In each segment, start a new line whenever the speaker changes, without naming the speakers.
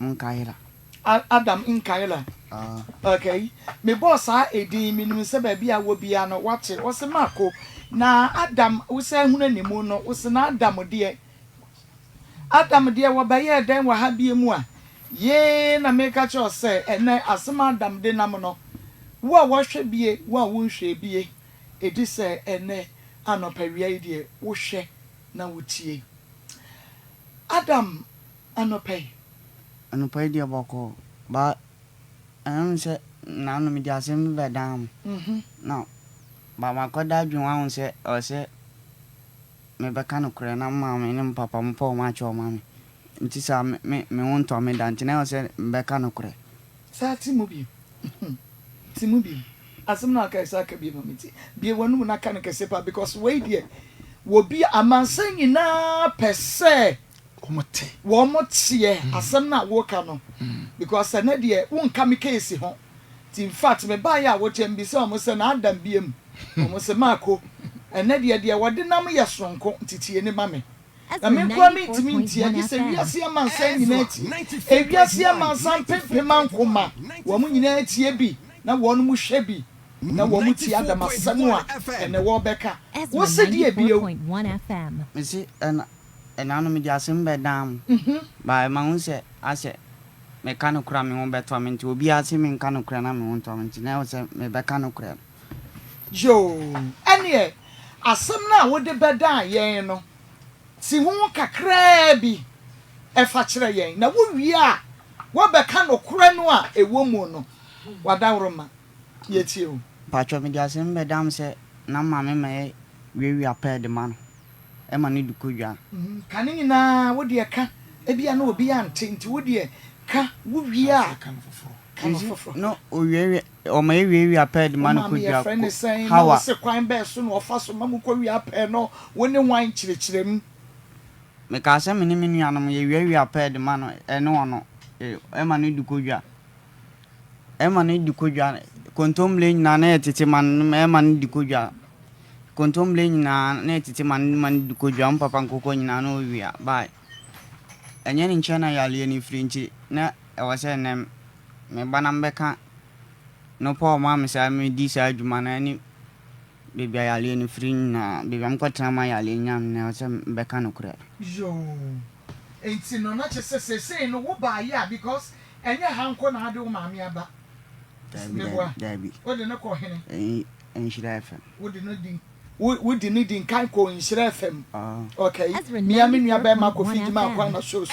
Nkaila.
Adam Nkaila. Okay. Me boss edin minimum se ba bia wo bia no wate wo se mako na Adam wo se hunu nimu no wo se na Adam de wo ba ye den wa ha bia mu a ye na me ka cho se ene asema Adam de nam no wo a wo hwe bie wo a wo nhwe bie edi se ene anopawia ide wo hwe na wo tie Adam anopai
dia boko ba say nanu mi dia sem be dam no ba ma ko da dwun wa say o say me be ka no kure na ma me ne papa mpo ma cho ma me nti sa me won to me dan ti na o say be ka no kure
sa ti mu bi asem na ka isa ka bi ma mi ti bi wonu na ka no kese pa because we there wo bi amansan nyina pese womotie asem na wo ka no because na de won ka me case ho in fact me ba ya wo tem bi se o mo se na Adam biem o mo se mako na de wo de nam ye sonko titie ni ma me na me kwa me timi ntia gi se wiase amansan nyina ti wiase amansan pepe mankoma wo mu nyina tie bi na wo no mu hwe bi na wo mu ti Adam asem a ene wo beka wo se die bi o
me si nanu mi dia sem be dam ba ma hun se ase me kanu kra me won beto me nti obi ase me kanu kra na me won to me nti na wo se me be kanu kra
jo ene asem na wo de beda yen no si hu kakra bi e fa kire yen na wo wi a wo be kanu kra no a ewo mu no wadawroma yetie o
pacho mi dia sem be dam se na ma me wi apɛ de ma no ema ni dukodwa
kan ni na wo de ka ebia na obi ante nti wo de ka wo wi a kan foforo
no owie o ma ewie apɛ de ma no kodwa
hawa se kwan be so no ofa so ma mu ko wi apɛ no wo ne wan kirikirem
me ka se me ni me nuanom ye wi apɛ de ma no eno ono ema ni dukodwa kontomle nyina na etete man ema ni dukodwa kontomle nyina na etete man dukodwa papa nkoko nyina na owia bye enye ni nche na yale ni frinchi na ewase nem me bana mbeka no pa ma me sa me di sa adwuma na ni bebia yale ni frin na bebia mkwatra ma yale nyam na ewase mbeka no kura
yo enti no na chese no wo ba ya because enye hanko na ade wo ma me aba
Dabi
wo de ne ko hene
enshira FM
we didn't in kind ko Nhyira FM okay me nua ba ma Kofi TV akwa na show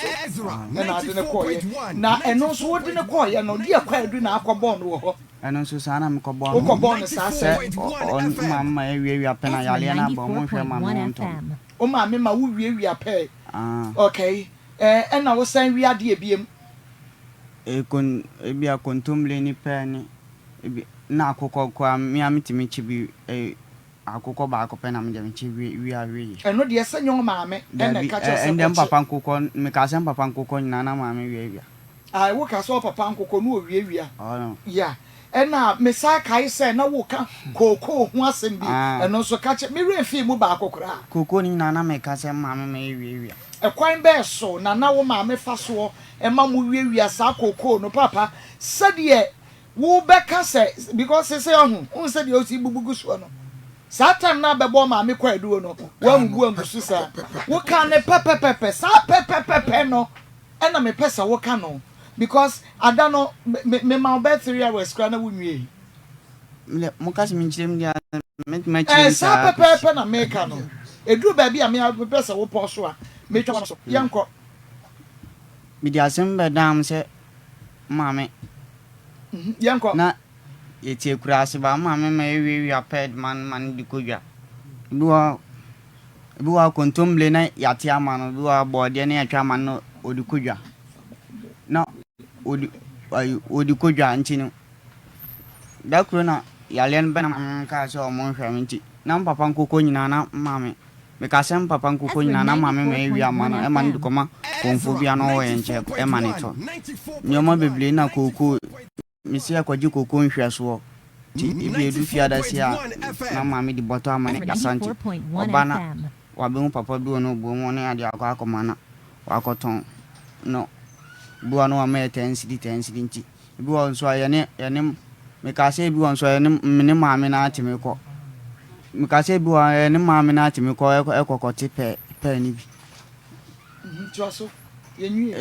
na ade ne ko ye na eno so wo de ne ko ye no de akwa edu na akobon no ho
eno so sana me ko bon
wo ko bon sa se
on mama ewie apena yale na ba mo hwe ma no nto
o ma me ma wo wie apɛ okay na wo san wi ade ebiem
kon ebia kontomle ni pɛ ni na akokɔ kwa me amitimi chibi akoko ba akopɛ na me dem chi wi awe
eno de ese nyon maame na ka cho se
endem papa nkokɔ me ka sem papa nkokɔ nyina na maame wi
ai wo ka so papa nkokɔ no wi
no
ya ena me sa kai se na wo ka koko ho asem bi eno so ka che me refi mu ba akokora
koko ni na me ka sem maame me wi
ekwan be so na wo maame fa so e ma mu wi sa koko no papa sade wo be ka se because say ohun sade o si bubugu so no Satan na bebo ma me Kwadwo no wa mbu ambusu sa wo ka ne pepepepe sa pepepepe no ena me pesa wo ka no because ada no me ma be 3 hours kra na wo nwie
mo ka se me nchirem dia me chiri
sa pepepepe na me ka no edu ba bia me pesa wo po so a me twa so yanko
mi dia sem be dam se mame
yanko
na yetie kurase ba ma me ewie aped man dikodwa duwa kontomble na yate ama no duwa bode na yatwa man no odikodwa na odikodwa ntino da kuro na yalen bana ka so mo hwa nti na papa nkoko nyina na mame me ka sem papa nkoko nyina na mame me ewie ama no e man dikoma konfo bia no wo yenche e man to nyoma beble na koko misi akwaji koko nhwe so ti ibe edu fiada sia na mama di boto amane kasanti obana wabe mu papa duo no bo mo ne ade Akoma na wakoton no bua no ama 10 cedi nti bi won so yene me ka se bi won so yene me maame na atime ko me ka se bi won yene maame na atime ko ekokoti pe ni bi
Joso yenwi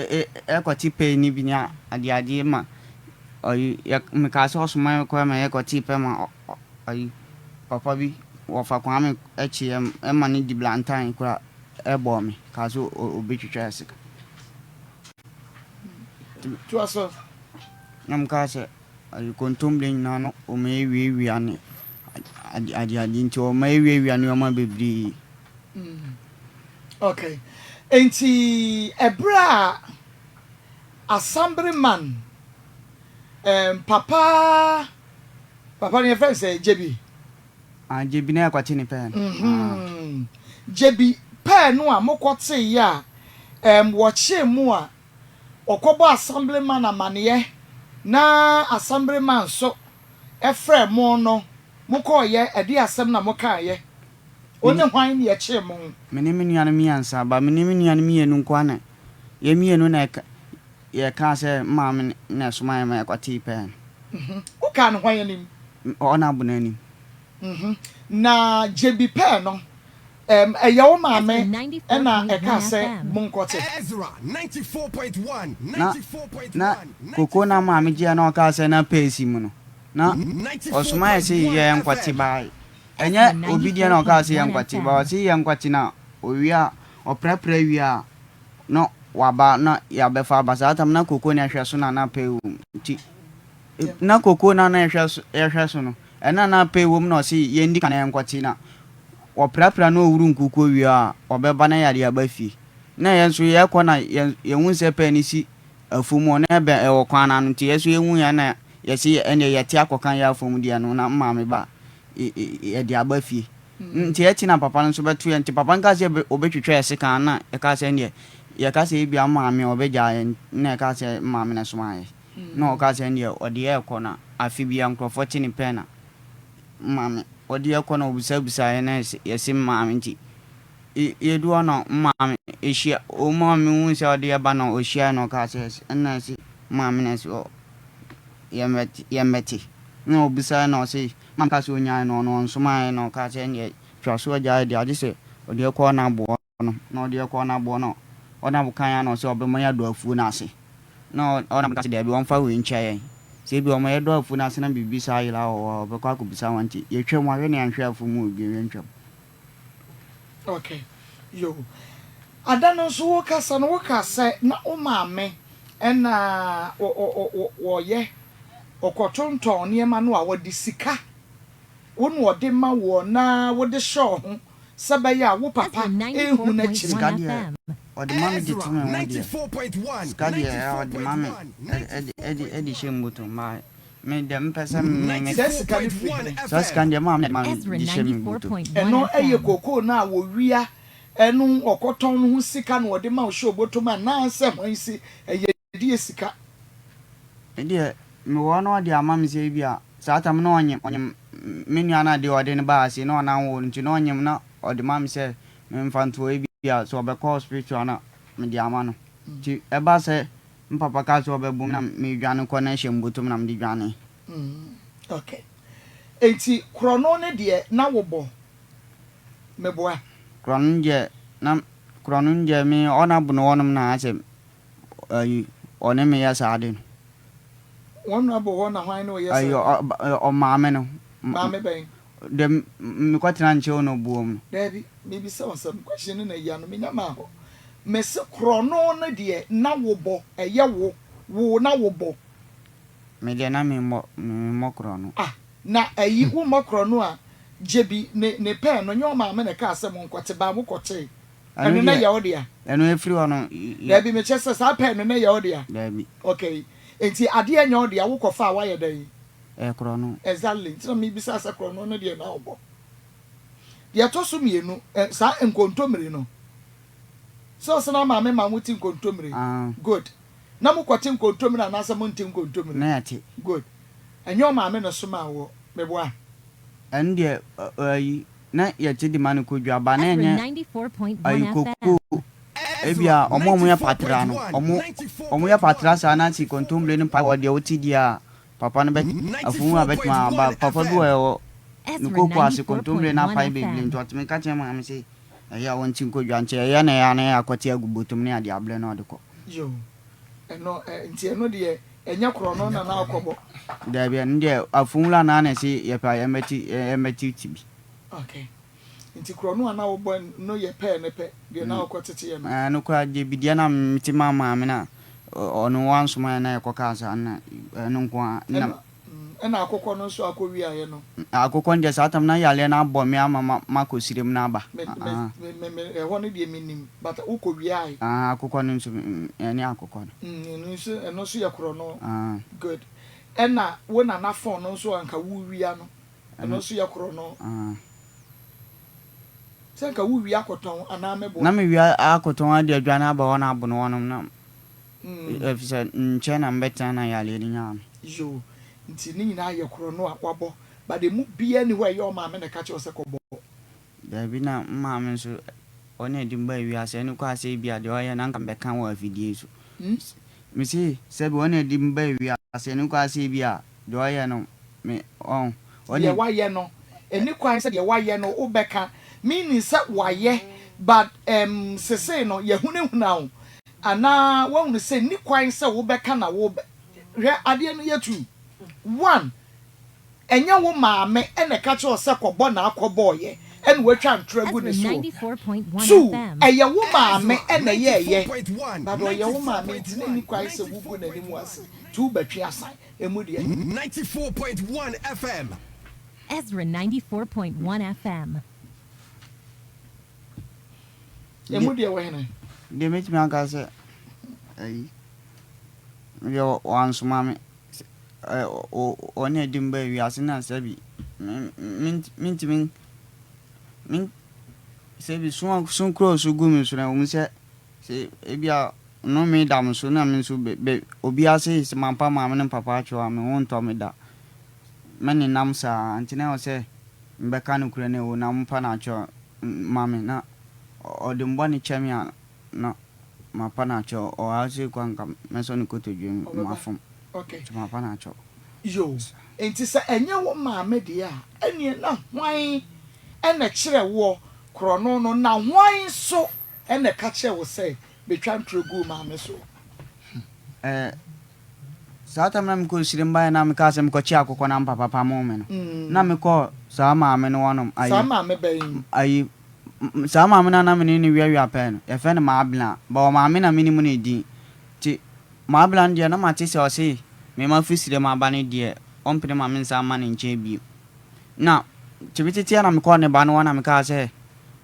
ekoti pe ni bi nya ade ma oyi me ka se osuma ko ma ekoti pe ma oyi papa bi wo fa kwa me echi e ma ni di blantan kura ebo me ka so obetwitwa asika
Joso
nam ka se ayi kontomle nyina no o me wi ane ade nti o me wi ane o ma bebri
okay enti ebra assemblyman papa ne friend say JB
JB na akwati ni pen
JB pen no a mokote ya wo che mu a okobo assemblyman amane na assemblyman so efre mo no mokoye ade asem na mokaye onye hwan ne ye che mo
mene nuanu mi ansa ba mene nuanu mi enu kwa na ye mi enu na ye ka se maame na soma ma akwati pen
o kan hwan nim
ona bunani
na JB pen no eyawo maame na eka se monkote
Ezra 94.1
na koko na maame je na oka se na pesi mu no na osuma ye se ye nkwati bai enya obidia na oka se ye nkwati ba o se ye nkwati na owia oprapra wia no waba na ya befa basa tam na koko na hwe so na pe wo ti na koko na hwe so no ena na pe wo na o se ye ndi kana nkwati na oprapra no owuru nkuko wia obeba na yade abafi na yenso ye kona yehun se pe ni si afumu na ebe ewo kwana no nti yeso yehun ya na yesi ene yeti akokan ya afumu dia no na maame ba yade abafi nti eti na papa no so betu nti papa nka se obetwetwe ese kan na e ka se ne ye ka se bia maame obeja na e ka se maame na somaye na o ka se ne ode ye kona afi bia nkrofo ti ni pe na maame odi ekona obusa ye yesi maame nti yedu ona maame ehia o maame hu se odi eba na ohia na ka se na si maame na so yemeti na obusa na o se maame ka se onya na no nso maame na ka se ne twaso aja de ade se odi ekona bo no na odi ekona bo no ona bukan ya na o se obema ya do afu na ase na ona ka se de bi won fa we ncha ye se bi o ma yedo afu na ase na bibi sa yila o be kwa ko bisa wanti ye twem wa ne anhwe afu mu bi ntwem
okay yo adano so wo kasa no wo kasa na o maame na wo ye okotonton ne ma no a wo de sika wonu wo de ma wo na wo de show ho sabaya wo papa ehu na chiri
odi mami di tume mo dia skadi ya odi mami edi shembuto ma me dem pesa me skadi mami di shembuto
eno eye koko na wo wia enu okoton no hu sika na odi ma wo show boto ma na ase mo isi eye di sika
edi me wo no odi amami se bia sata me no onyem me nua na de odi ne ba ase no na wo nti no onyem na odi mami se me mfanto bia so be call spiritual na me di amano ti e ba se mpapa ka so be bu na me dwane connection botum na me di dwane
okay enti krono ne de na wo bo me boa
krono nje me ona bu no wonum na ase ayi one me ya saade
wonu abo wona hwan no yes
ayi o maame no
maame ben
dem me kwatena nche ono buom
Daddy, maybe some question na ya no menya ma ho. Me se krono na de na wo bo eye wo na wo bo.
Me de na me mo krono.
Na ayi wo mo krono a jebi ne pen no nyo ma me na ka asem nkote ba mo kote. Eno na ya ode a.
Eno efiri ono.
Daddy me chese sa pen no na ya ode a.
Daddy.
Okay. Enti ade anya ode a wo kofa wa ye dan.
Krono.
Exactly. So me bisa sa krono na de na wo bo. Ya to so mienu sa enkontomire no so na maame ma muti enkontomire good na mu kwete enkontomire na sa munti enkontomire
na yati
good enyo maame no so ma wo meboa
ende ayi na yati di manu Kojo aba na enye ayi koko ebia omo ya patra no omo ya patra sa na si kontomble no pa wode oti dia papa no bet afu ma bet ma ba papa bi wo no ko ase kontomble na pa beblim to atme ka che ma me say ya wonti nkodwa nche ya na akwati agubotum ne ade able na odeko
yo eno nti eno de enya kro no na akobo
da bia nde afumla na na si ye pa emeti tibi
okay nti kro no na wo bo no ye pe ne pe de na akotete ye no
no kwa je bidia na mti mama me na ono wanso ma na ekoka asa na no kwa na
ena akokọ no so akowi aye no
akokọ nje satam na yale na abọ me ama makosirem na aba
me ho ne de minim but ukowi aye
akokọ no so ene akokọ
no eno so yakoro no good ena wo na na phone no so anka wuwia no eno so yakoro no senka wuwia akoton ana mebo
na me wia akoton ade adwa na aba wona abo no wonom na efisa nche na mbeta na yale ni nya
yo nti ni nyina yakoro no akwabo but the mu bia ni where your mama na ka che ose kobo
da bi na mama nso one dimba wi ase ni kwa ase bia de oye na nka beka wa video so me see se bi one dimba wi ase ni kwa ase bia de oye no me on
one ye waye no eni kwa se de waye no ubeka meaning se waye but sese no ye hunehuna o ana wa hunu se ni kwa se ubeka na wo hwe ade no yetu one enya wo maame ene ka che ose kobo na akobo ye ene watwa ntragu ne so 2 eye wo maame ene ye but oye wo maame tine ni kwa se wugu na ni mu ase 2 batwi asan emu de
94.1 FM
Ezra 94.1 FM
emu de we hene
de metimi aka se ai yo wanso maame one dimba wi ase na sabi min sabi sun cross gumi so na o se ebia no me dam so na min so be obi ase se mampa maame ne papa atwa me won to me da mani nam sa antina o se mbeka no kure ne o na mpa na atwa maame na odimbo ni chamia na mapa na atwa o ase kwanka meso ni kotodwe mafom
okay
tuma pa na cho
yo enti se enye wo maame de a enie na hwan ene kire wo krono no na hwan so ene ka kire wo se betwa ntrogu maame so
sata mna mko sirimba na mkase mko chia kokko na papa pa mo me no na mko sa maame no wonom ayi
sa maame ben
ayi sa maame na me ni wiawia pa no e fe na maabla ba o maame na mini mu ne di ti maabla ndi na mate se o se me ma fisire ma ba ne de ompene ma me nsa ma ne nche bi na tibititi na mko ne ba no wana mka se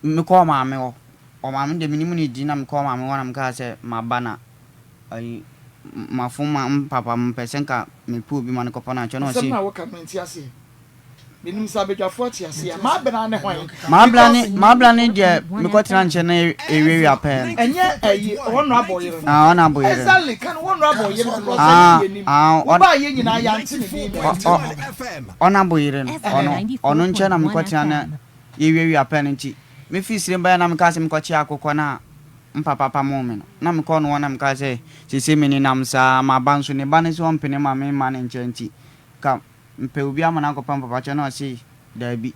mko maame o maame de mini mu ne di na mko maame wana mka se ma ba na ayi mafuma papa mpesenka mepu bi man ko pana cho no si
na wo ka menti ase binim sa bedwafo ti ase ma bena ne hwan
ma bla ne de me ko tena nche na ewewi apen
enye ayi wono aboyere
wono aboyere
exactly kan wono aboyere no wo ba ye nyina ya nti ne bi
wono aboyere ono nche na me ko tena na ewewi apen nti me fi sire ba na me ka se me ko chi akokọ na mpapa mo me no na me ko no wana me ka se sese me ni nam sa ma banso ne ba ne so mpene ma me ma ne nchenti ka mpe obi amana ko papa cha na si da bi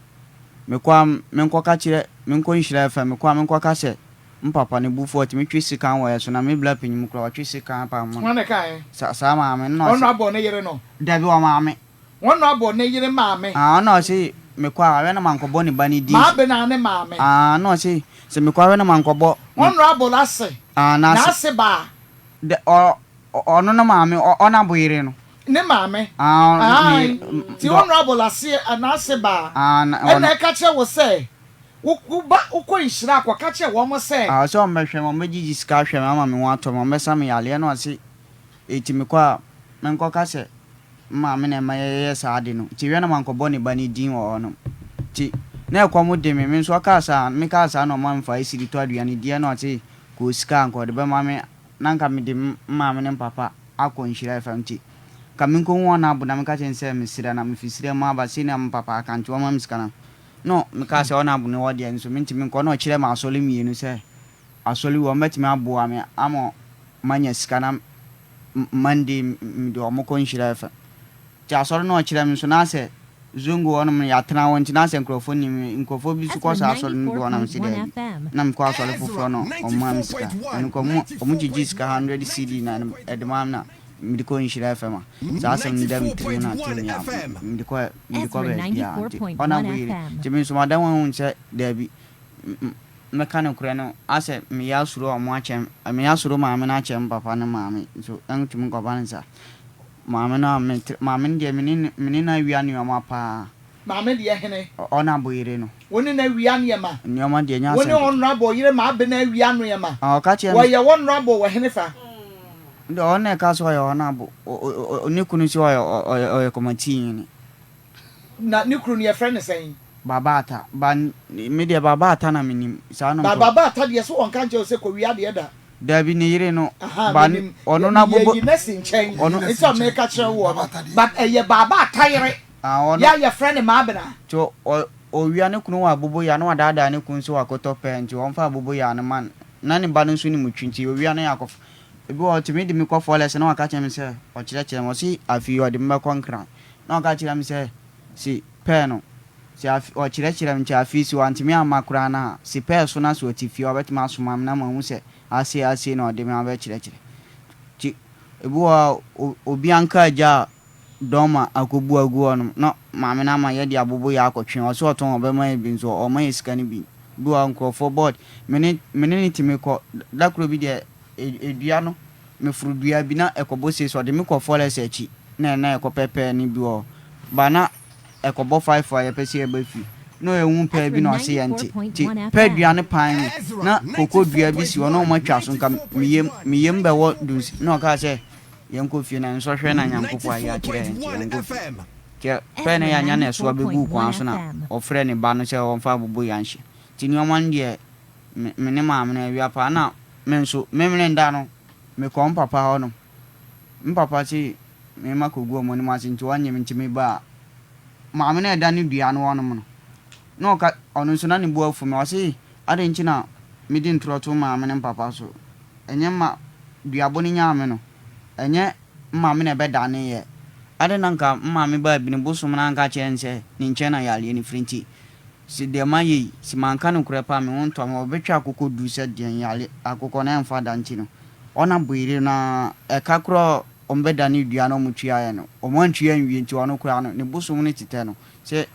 me kwa me nko ka kire me nko nhira fa me kwa me nko ka se mpapa ne bufu oti me twisi kan wa so na me bla penyim kro wa twisi kan pa mo
wana kai
sa ma me no
ono abo ne yere no
da bi wa ma me
ono abo ne yere ma me
no si me kwa awe na manko bo ne ba ne di
ma be na ne ma me
no si se me kwa awe na manko bo
ono abo la se na se ba
de ono na ma me ona boyire no
ne maame ti honorable ase anase ba na ka che wo se wo ba wo nhira akwa ka che wo mo se
so mbehwe mo megigi ska hwe mama me wato mo mesa me yale no ase etimi kwa me nko ka se maame na ma ye sa ade no ti we na manko bo ne ba ne din wo no ti na ekwa mo de me nso ka sa me ka sa no ma mfa isiri to aduane die no ate ko ska nko de ba maame na nka me de maame ne papa akọ nhira fa nti kaminko wona abu na mka chense misira na mfisire ma ba sini am papa akanti wama miskana no mka se ona abu ne wode enso minti minko no kire ma asole mienu se asoli wo metimi abo ame amo manya sika na Monday me do mo kon hira fa ti asori no kire me so na se zungu ono me yatena won ti na se nkrofo ni nkrofo bi su ko sa asori ni do na me se de na me ko asori foforo no o ma me sika enko mo jiji sika 100 cd na edemam na me ko hira fa ma sa se mi dem ti na ti ya me ko be ya ona bo yire ti me so madan won se da bi mekano kure no ase me ya suro omo achem me ya suro maame na achem papa na maame so entum ko banza maame na maame de mini na wia ne oma pa
maame de hene
ona boyire no
woni na wia ne ma
ne oma de nya
woni onra boyire ma be na wia no ma
o ka che
wo ye wonra bo wo hene fa
ndo ona ka so yo ona bo oni kunu si o komati ni
na ni kunu ye friend sen
babata ban media babata na minim sa no
babata de so on kan je se ko wia de da
dabi ni yire no ban ono na bobo
ye nesin chen ono so me ka chere wo but ye babata yire ya your friend ma bena
to o wia ne kunu wa bobo ya no wadada ne kun so akoto penti on fa bobo ya ne man na ne ba no so ni mutwinti o wia ne yakof ebi o timi de mi ko fole se na waka chere me se o chere mo si afi o de me konkran na waka chere me se si pe no o chire mcha afisi wantimi amakura na si peso na so tifi obetima asomam na mahu se ase na ode me abe chire ti ebu obi anka aja doma akobu agu onum no maame na ma ye de abobo ya akotwe o so oton obema e bi nso o ma esika ni bi bu anko for board mene timi ko dakro bi de edua no me furudua bi na ekobo se so de me ko fole se chi na ekopepe ni bi o bana ekobo 5 for ye pese e ba fi no ehun pa bi na o se yanti ti pa dua ne pan na kokodua bi si ono ma twa so nka miyem be wo dus no ka se yenko fi na nso hwe na nyankopɔ ya kire ke pa na ya nya na so abegu kwan so na ofre ne ba no se o mfa bobo yanhye ti ni oman de me ne maam na wi apa na me nso memre nda no me ko papa ho no mpapa ti me makogu omo ni ma se nti wanye me ntimi ba maame na da ne dua no wono no no ka ono nso na ne bo afu me wase ade nchi na me di ntroto maame ne papa so enye ma dua bo ne nyaame no enye maame na be da ne ye ade na nka maame ba bi ne bosom na nka che nse ne nche na yale ni frinti si de ma yi si manka no kure pa me wonto ma obetwa akoko du se de yale akoko na emfa da nchi no ona boire na ekakro ombeda ni dua no mutua ye no omantua nwie nti ono kura no ne bosom ne tete no se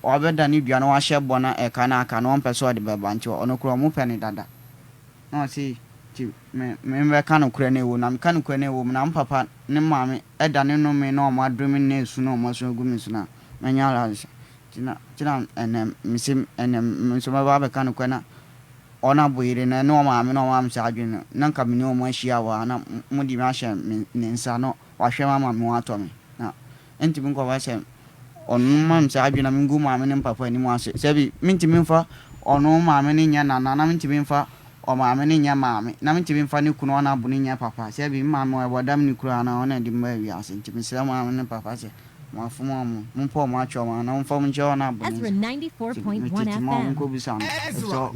obeda ni dua no wa hye bona eka na aka no ompeso de beba nti ono kura mo pe ne dada no si ti me ka no kura ne wo na me ka no kura ne wo na mpapa ne maame eda ne no me no ma adrumi ne su no mo so gumi su na menya la tina enem misim enem so ma ba be ka no kura na ona boire na no maame no maam sa adwene na nka me ne o mo ahia wa na mudi ma hye ne nsa no wa hwe mama me wato me na enti bi nko wa hye onu maam sa adwene me ngu maame ne papa ni mo ase se bi mintimi mfa onu maame ne nya na na mintimi mfa o maame ne nya maame na mintimi mfa ne kunu ona bu ne nya papa se bi maame o bodam ne kura na ona di mba wi ase ntimi se maame ne papa se mo afumo mo mpo mo acho ma na mfa mo nche ona bu
Ezra 94.1 FM.
Ko bi sa so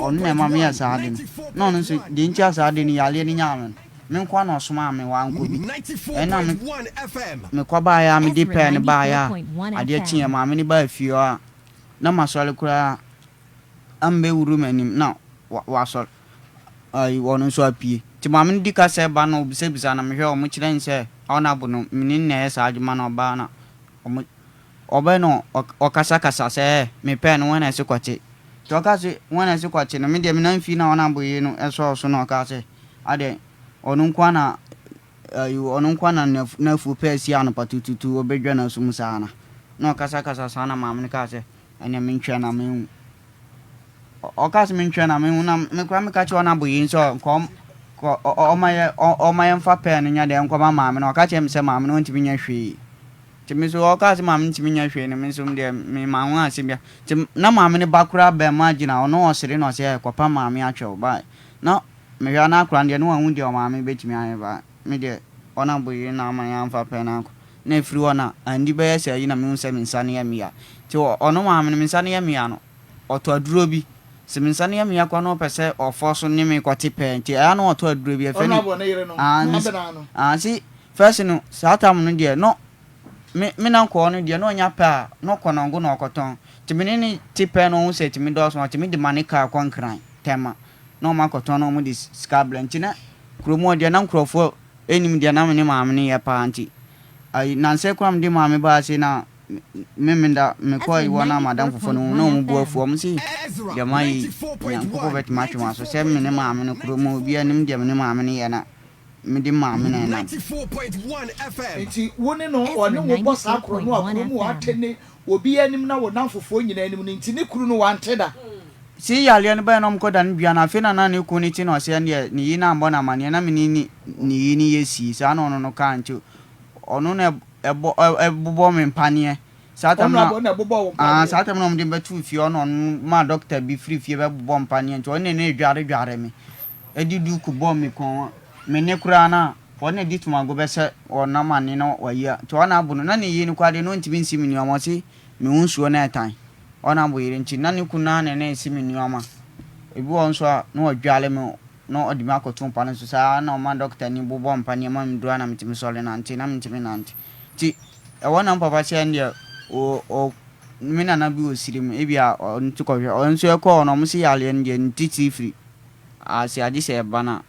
on ne ma me ya sa ade no no so di ncha sa ade ni yale ni nyame me nkwa na osoma me wa nko bi ena me kwa ba ya me di pen ba ya ade achi ma me ni ba afio a na masole kura ambe wuru manim na wa so ai wonu so apie ti ma me di ka se ba na obisa bisa na me hwe o mo kire nse ona bu no me ni na sa adwuma na oba na oba no okasa se me pen wona se kwache to okase wona se kwache no me de me na mfi na ona boye no eso so no okase ade onu nkwa na na fu pesi anu patututu obedwa na sum sana na okasa sana ma me ka se anya me ntwa na me okase me ntwa na me na me kwa me ka che ona boye so kom o maye mfa pen nya de nkwa ma me na okache me se ma me no ntimi nya hwe timi so okase ma me ntimi nya hwe ne me so me de me ma ho ase bia tim na ma me ne bakura be ma gina ono osere no se kopa ma me atwe ba na me hwa na akra de no hu de o ma me betimi aye ba me de ona boye na ma ya mfa pen na na efiri ona andi be yesa yi na me hu se me nsane ya mi ya ti ono ma me nsane ya mi ya no oto aduro bi Siminsani ya miya kwa no pese ofoso ni me kwati pe nti ya no oto aduro bi efe ni si first no satam no de no me na ko no de no nya pa no konongo no okoton ti me ni tipe no hu se ti me do so ti me de manika kwankran tema no ma koton no mu di scablen nti na kromo de na nkrofo enim de na me ni maame ni ya pa nti ai nanse kwam de maame ba se na memenda me koi wona madam fofo no no mu buafu am si de mai ko bet match ma so se me ne maame no kromo bi anim de me ne maame ne ya na me di maame na na
94.1 FM
nti woni no one wo boss akro no akromo atene obi anim na wo nam fofo nyina anim no nti ne kuru no wante da
si yale ne ba no mko da ne bia na fe na na ne ku ni ti no se ne ni yi na mbo na mane na me ni yi ni yesi sa no no ka nti ono na ebobo me mpanie satam na satam na mde betu fie ono ma doctor bi free fie be bobo mpanie nti one na edware me edidu ku bom me kon me ne kura na one di tuma go be se ona mane na waya nti ona abuno na ne yi ni kwade no ntimi nsimi ni omosi me hunsuo na etan ona boyire nti na ne kuna na nsimi ni oma ebi won so na odwale me no odi ma akoto mpa no so sa na ma doctor ni bobo mpanie ma mdura na mtimi sole na nti na mtimi na nti ti e wona papa che ndia o mina na bi osirim e bia ntu ko hwe onso e ko no msi yale ndia ntiti free asi agise e bana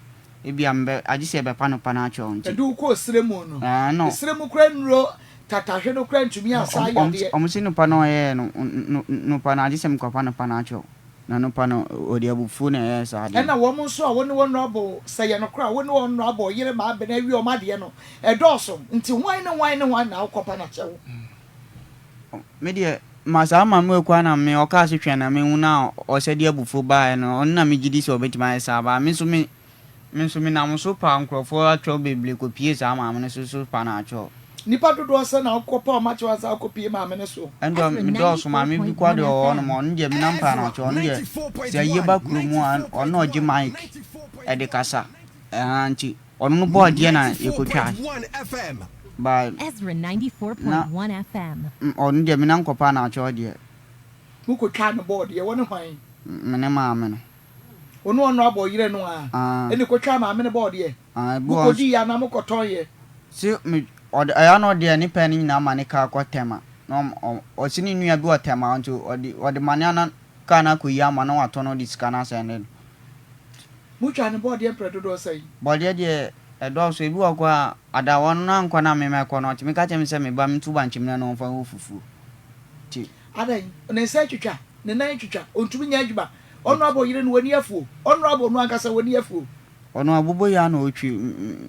e bia mbe agise be pano pana cho nti
edu ko osiremu no
no
osiremu kra nro tatahwe no kra ntumi asa yade
omsi no pano ye no pana agise mko pana cho na no pano odi abufu na ye sa ade
na wo mo so a wo ne won rabo saye no kra wo ne won rabo yire ma abe na wi o ma de no edoso nti wan na akopa na chewo
me de masa ma me kwa na me o ka se hwe na me hu na o se de abufu ba no on na me gidi so betima sa ba me so me na mo so pa nkrofo atwo beble ko pie sa ma me so pa na atwo
nipa dodo se na akopa o ma chewa sa akopie ma me so
endo me do so ma me bi kwa de o no mo nje me na mpa na atwo nje se ye ba krumu an ono oji mic e de kasa anti ono no board ye na e ko twa by
Ezra 94.1 FM.
On de mina nkopa na acho de.
Mu ko twa no board ye woni hwan.
Mene maame no.
Ono ono abo yire no a. Eni ko twa maame no board ye. Mu ko di ya na mu ko ton ye.
Si me aya no de ni pa ni na mane ka ko tema. No o sini nua bi o tema nto odi mane ana ka na ko ya ma na wato no di scanner send.
Mu twa no board ye predodo sai.
Board ye de edoso ebi wakwa adawo na nkwa na me ko no ti me ka chem se me ba mtu ba nchim na no fa ofufu ti
adan ne se twitwa ne nan twitwa ontumi nya adwuma ono abo yire no wani afuo ono abo no ankasa wani afuo
ono abubo ya na otwi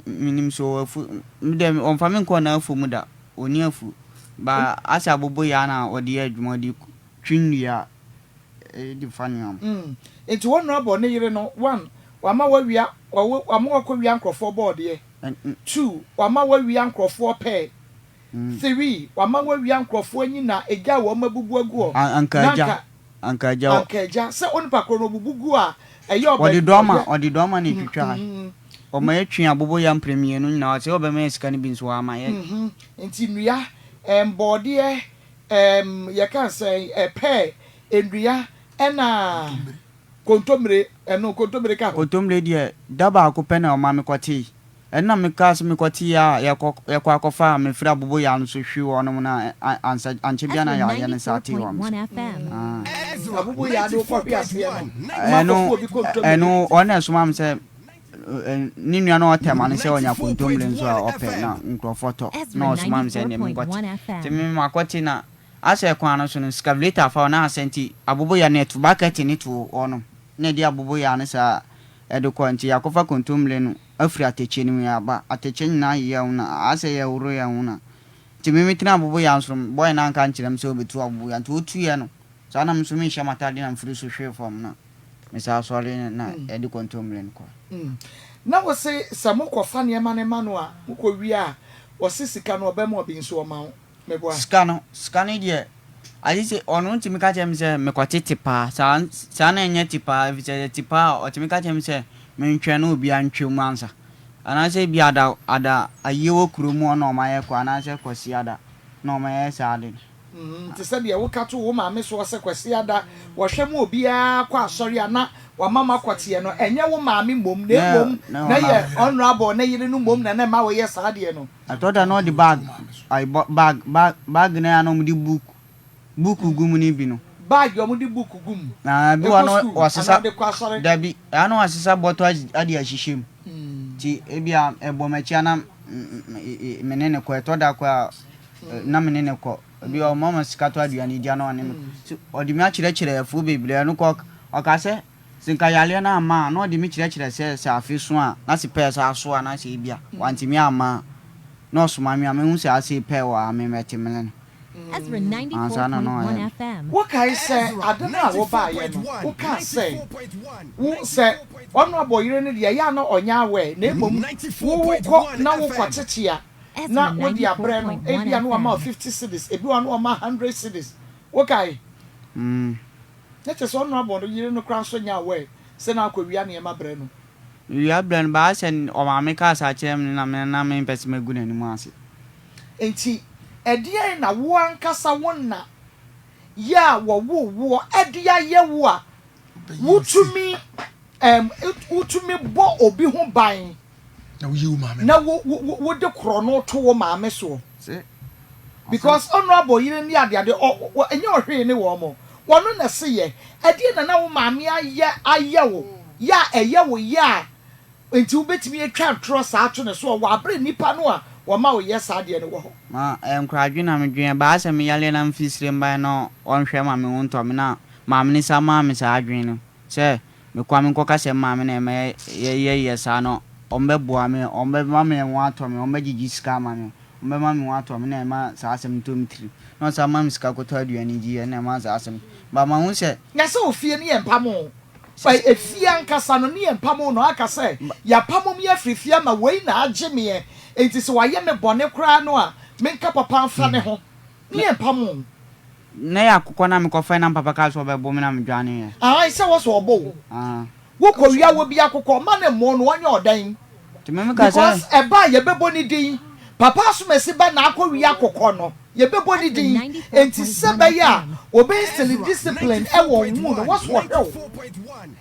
minim so afu dem on fa me nko na afu mu da oni afu ba asa abubo ya na odi adwuma di twinua di fanyam
enti ono abo ne yire no one wama wawia wama kwawia nkrofo board ye 2 wama wawia nkrofo pe 3 wama wawia nkrofo anyi na eja wo mabubu agu ankaja se onipa kro no bubugu a eyo
odi doma ni twitwa o ma yetwe abobo ya premier no na se obe ma sika ni bi nso ama ye
enti nua board ye ye kan say pe endua ena kontomre eno kontomre ka
kontomre die daba akopɛ na o ma me kwati enna me ka so me kwati ya yakwa akofa me fira bobo ya no so hwi wo no na anche bia na ya ne sati wo
abubo ya do ko bia se no
eno ona so ma me se ni nua na o tema ne se onya kontomre nso a opɛ na nkrofoto na o so ma me se ne me kwati te me makwati na ase kwa no so no scavelator fa na asenti abubo ya net bucket ni to ono na di abubo ya ne sa edukọ nti yakofa kontomle no afri ateche ni ya ba ateche na ya una ase ya uro ya una ti mimitina abubo ya nso boy na nka nchirem se obetu abubo ya nto otu ya no sa na mso mi hia matade na mfiri so hwe form na me sa sole na edi kontomle nko
na wo se samukọ fa ne ma ne ma no a ukọ wi a wo se sika no obem obi nso o ma wo mebo
sika no die Alise onu ntimi ka chem se me kwati tipa sa na enye tipa vise tipa o timi ka chem se me ntwe na obi antwem ansa ana se bi ada ayewo kuromu ona o maye kwa na se kwasi ada na o maye sa ade
Te said ya woka to wo maame so se kwasi ada wo hwe mu obia kwa asori ana wa mama kwatie no enye wo maame mom na mom na ye honorable na yire no mom na ma wo ye saade no.
I thought I know the bag. I bought bag na no di book gum ni bi no.
Bag yo mu di book gum.
Na bi wano wasisa da bi ano wasisa boto adi ahihiem. Ti ebia ebo machi ana menene ko etoda ko na menene ko bi o mama sikato aduani dia no anem odi mi akire afu bebre no ko okase sinka yale na ama no odi mi kire se afiso a na se pe sa aso a na se bia wanti mi ama no so mami ame se ase pe wa ame meti melen
Ezra 94.1 FM.
What can I say? I don't know what buy you. What can I say? Who say honorable you need ya no onya we na emom wo ko na wo kwachetia na wo dia bre no e bia no ama 50 cedis e bia no ama 100 cedis okay let us honorable you no kran so nya we se na akowia na e ma bre no
ya bre no ba sen o ma me ka sa chem na me pese magu na ni mu ase
enti edie na wo ankasa wonna ya wo edia ye wo a wutumi utumi bo obi ho ban
na wo yiwu maame
na wo de krono to wo maame so because honorable yire ni ade enye ohwe ni wo mo wono na se ye ade na wo maame aye wo ya eye wo ya enti wo betimi atwa tro sa ato ne so wo abre nipa no a wo ma wo yes ade ne wo ho
ma enkradwe na medwen ba asem yale na mfisire mba no onhwe maame wonto me na maame ni sa maame sa adwen no se me kwa me nkoka se maame na me ye sa no ombe boa me ombe maame nwa ato me ombe gigi sika maame ombe maame nwa ato me na ma sa asem ntomtiri no sa maame sika koto aduani gi na ma sa asem ba ma hu se
na se ofie ne empamo by efia nkasa no ne empamo no aka se ya pamom ye frifia ma wei na age me enti se wa ye me bone kra no a me nka papa amfa ne ho ne empamo
na ya akukọ na me ko fa na papa ka so be bo me na me dwane ye
ai se wo so obo wo ko wia wo bi akukọ ma ne mo no onye odan
ti me ka se
because e ba ye bebo ni din papa so mesi ba na akọ wia akukọ no ye bebo ni din enti se ba ya obe still discipline e wo mu no what's what hell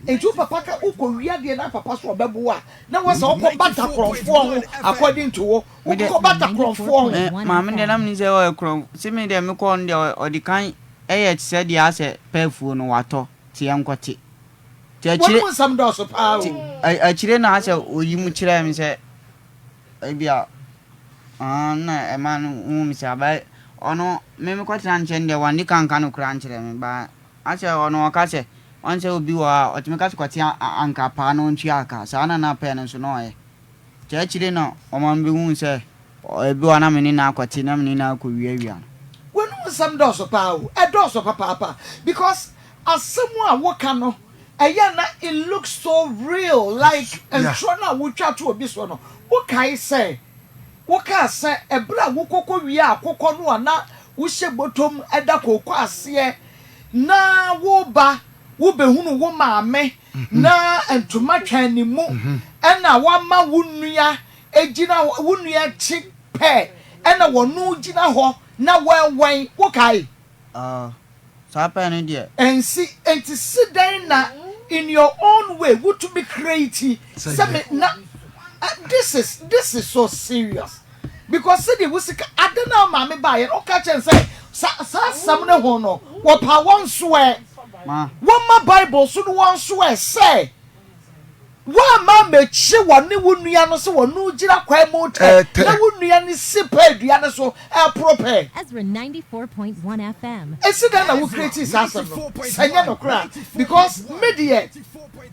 enti papa ka uko wia de na papa so obebo a na wo se okọ bata krofo ho according to wo ukọ bata krofo ho
ma me de na me se o kro si me de me ko nde odikan eye tse de ase pafuo no wato tie enkote ti akire
wo sam do so pa o
akire na ase oyimu kire me se ebia na emanu mi se aba ono me ko tran chende wani kanka no kran kire me ba ase ono ka se onse obi wa otime ka kwati anka pa no ntwi aka sa na pe no so no ye ti akire no o ma mbe hu se ebi wa na me ni na akwati na me ni na akowia
wonu sam do so pa o e do so papa because asemu a wo ka no eya na it looks so real like and try na wo twa to obi so no wo kai say wo ka say ebra wo kokko wi akokko no na wo hye botom eda kokko ase na wo ba wo behunu wo maame na entuma twan ni mu ena wa ma wo nua ejina wo nua chi pe ena wo nu jina ho na wen wo kai
so pa no de
enti sit down na in your own way what to be creative na this is so serious because say the wusika adena maame ba ye o ka chen say sam ne ho no wo pa won swear
ma
one bible so no one swear say wa ma mechi woni wonua no so wonu gira kwai mo te na wonua ni sipa dua ne so e proper
Ezra 94.1 FM.
esi da na wo create asem no sanya no kra because media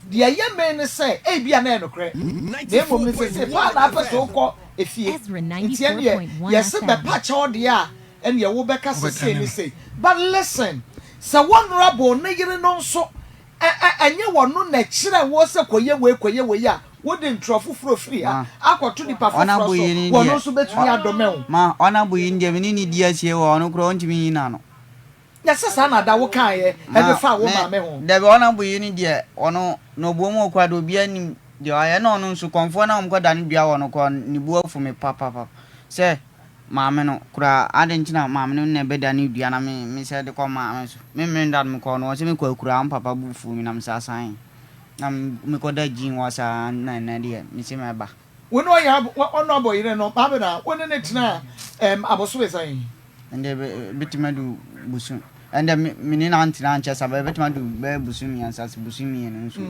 dia ye me ne say e bia na no kra na mo me say pa na pa so ko efie
Ezra 94.1
yes be pa cha ode a en ye wo be ka say ni say but listen so one rabo na yire no so enye wono na kire wo se koye we ya wo de ntrofo frofri a akoto nipa frofro so wono so betumi adome wo
ma ona buyi ndie me ni di asie wo ono kro ntimi yina no
ya sesa na da wo kan ye e be fa wo ma me ho
da be ona buyi ni die ono no bo mu kwado bia ni de aye na ono nso konfo na omko da ni bia wono ko ni bu afu me papa se maame no kura adentina maame no na beda ne dua na me say de ko maame so me nda me ko no se me ko kura am papa bufu mi na me sasan na me ko da jin wasa na de me se me ba
we no ya ono boy ne no ba na woni ne tina aboso be san
ende bitima du busu ende me ni na antina anche sa ba bitima du be busu mi ansa busu mi ne so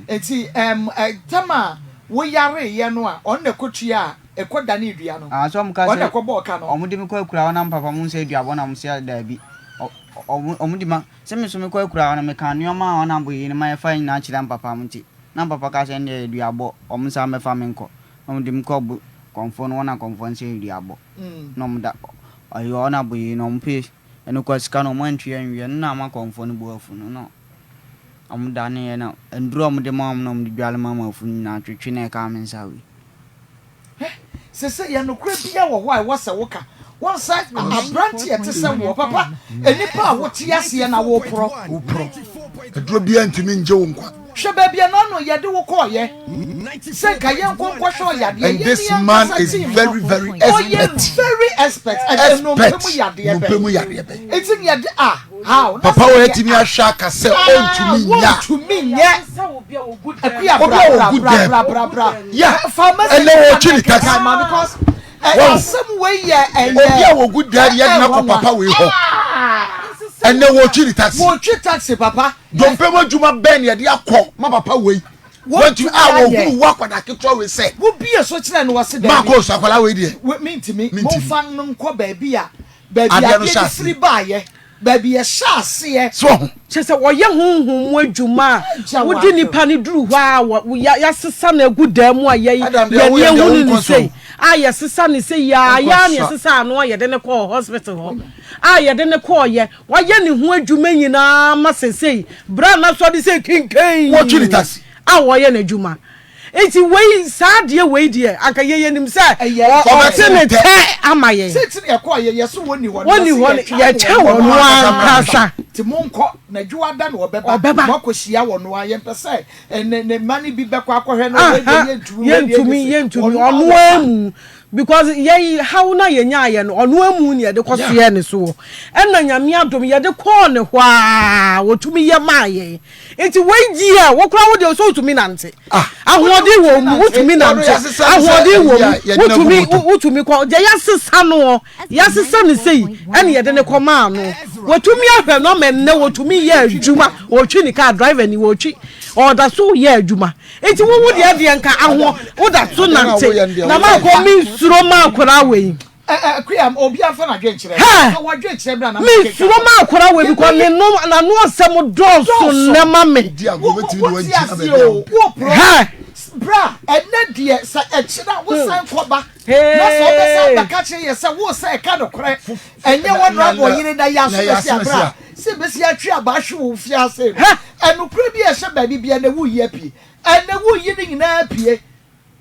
enti tama wo yare ye no a on ne kotua ekoda ne dua no
so am ka se
on ne ko bo ka no
omudi me ko kura na papa mu se dua bo na mu se da bi omudi ma se me so me ko kura na me kan nyoma ona boyi ne ma fa nyina kira papa mu ti na papa ka se ne dua bo om sa me fa me nko omudi me ko bu konfo no na konfo se dua bo no mu da ayo na boyi no mpe eno ko sika no mo antwi anwie na ma konfo no bo afu no amuda ne na nduro amude ma no mu dwale ma afu na twetwe na ka me nsawi
sese ya no kura bia wo ho ai wasa woka one side abranti etese wo papa enipa wo ti ase na wo pro
eduro bia ntimi nje wo nkwa
hwe ba bia no no ye de wo ko ye se ka ye nkonko hwe yade
and this man is very expert and no pemu yade be
etin yade how
papa wo etimi ahwa ka se ontumi nya
bra
yeah
farmers
and no chili tax
because some way and
obia wo good dad ye na ko papa we ho and no chili tax
papa
don't pay mo juma ben ye de akọ ma papa we want to wo guru wa kwada ketwa we say
wo bia so kire no wase
Maa Akos akwala we de
mintimi mo fan no nko baby a free buy baby a shase
so
chese wo ye honhom mu adwuma wodi nipa ne duru hwa ya sesa na aguda mu aye ye ne hunu ni sei ya sesa ne sei ya ne sesa no ye de ne call hospital ho ye de ne call ye wo ye ne ho adwuma nyina ma sesei bra na so de sei kinkan
wo chiri taxi
wo ye na adwuma enti wei saade wei die anka ye nim se o se ne te amaye
sitri e call ye so woni
ye che wonu ankasa
ti monko na dwuada na obeba makohia wono aye mpese ne mani bi bekọ akọhwe na
yentumi onu amu because ye how na ye nya ye no onu amu ne de kwose ne so enna nyame adom ye de call ne hwa wotumi ye maye enti weji a wo kra wo de so wotumi nante ahodi wo mu wotumi nante ahodi wo wotumi ko je yasesa no yasesa ne sei ene ye de ne koma no wotumi ahwe no men ne wotumi ye adwuma wotwi ni car driver ni wotwi or da so ye adwuma enti wo wo de de nka aho wo da so nante na ma ko mi suro ma akora we
kriam obi afa na dwenkire so wa dwenkire bra na
mi suro ma akora we because me no na no asem do so na ma me
dia go betimi do anti
bra enne die sa ekira wo san koba na so be sa baka che ye sa wo sa e ka do kore enye won rabo yire da ya so be sia bra se be sia twa abahwe wo fi ase enu kure bi e hye ba bibia na wo yi apie enne wo yi ni nyina apie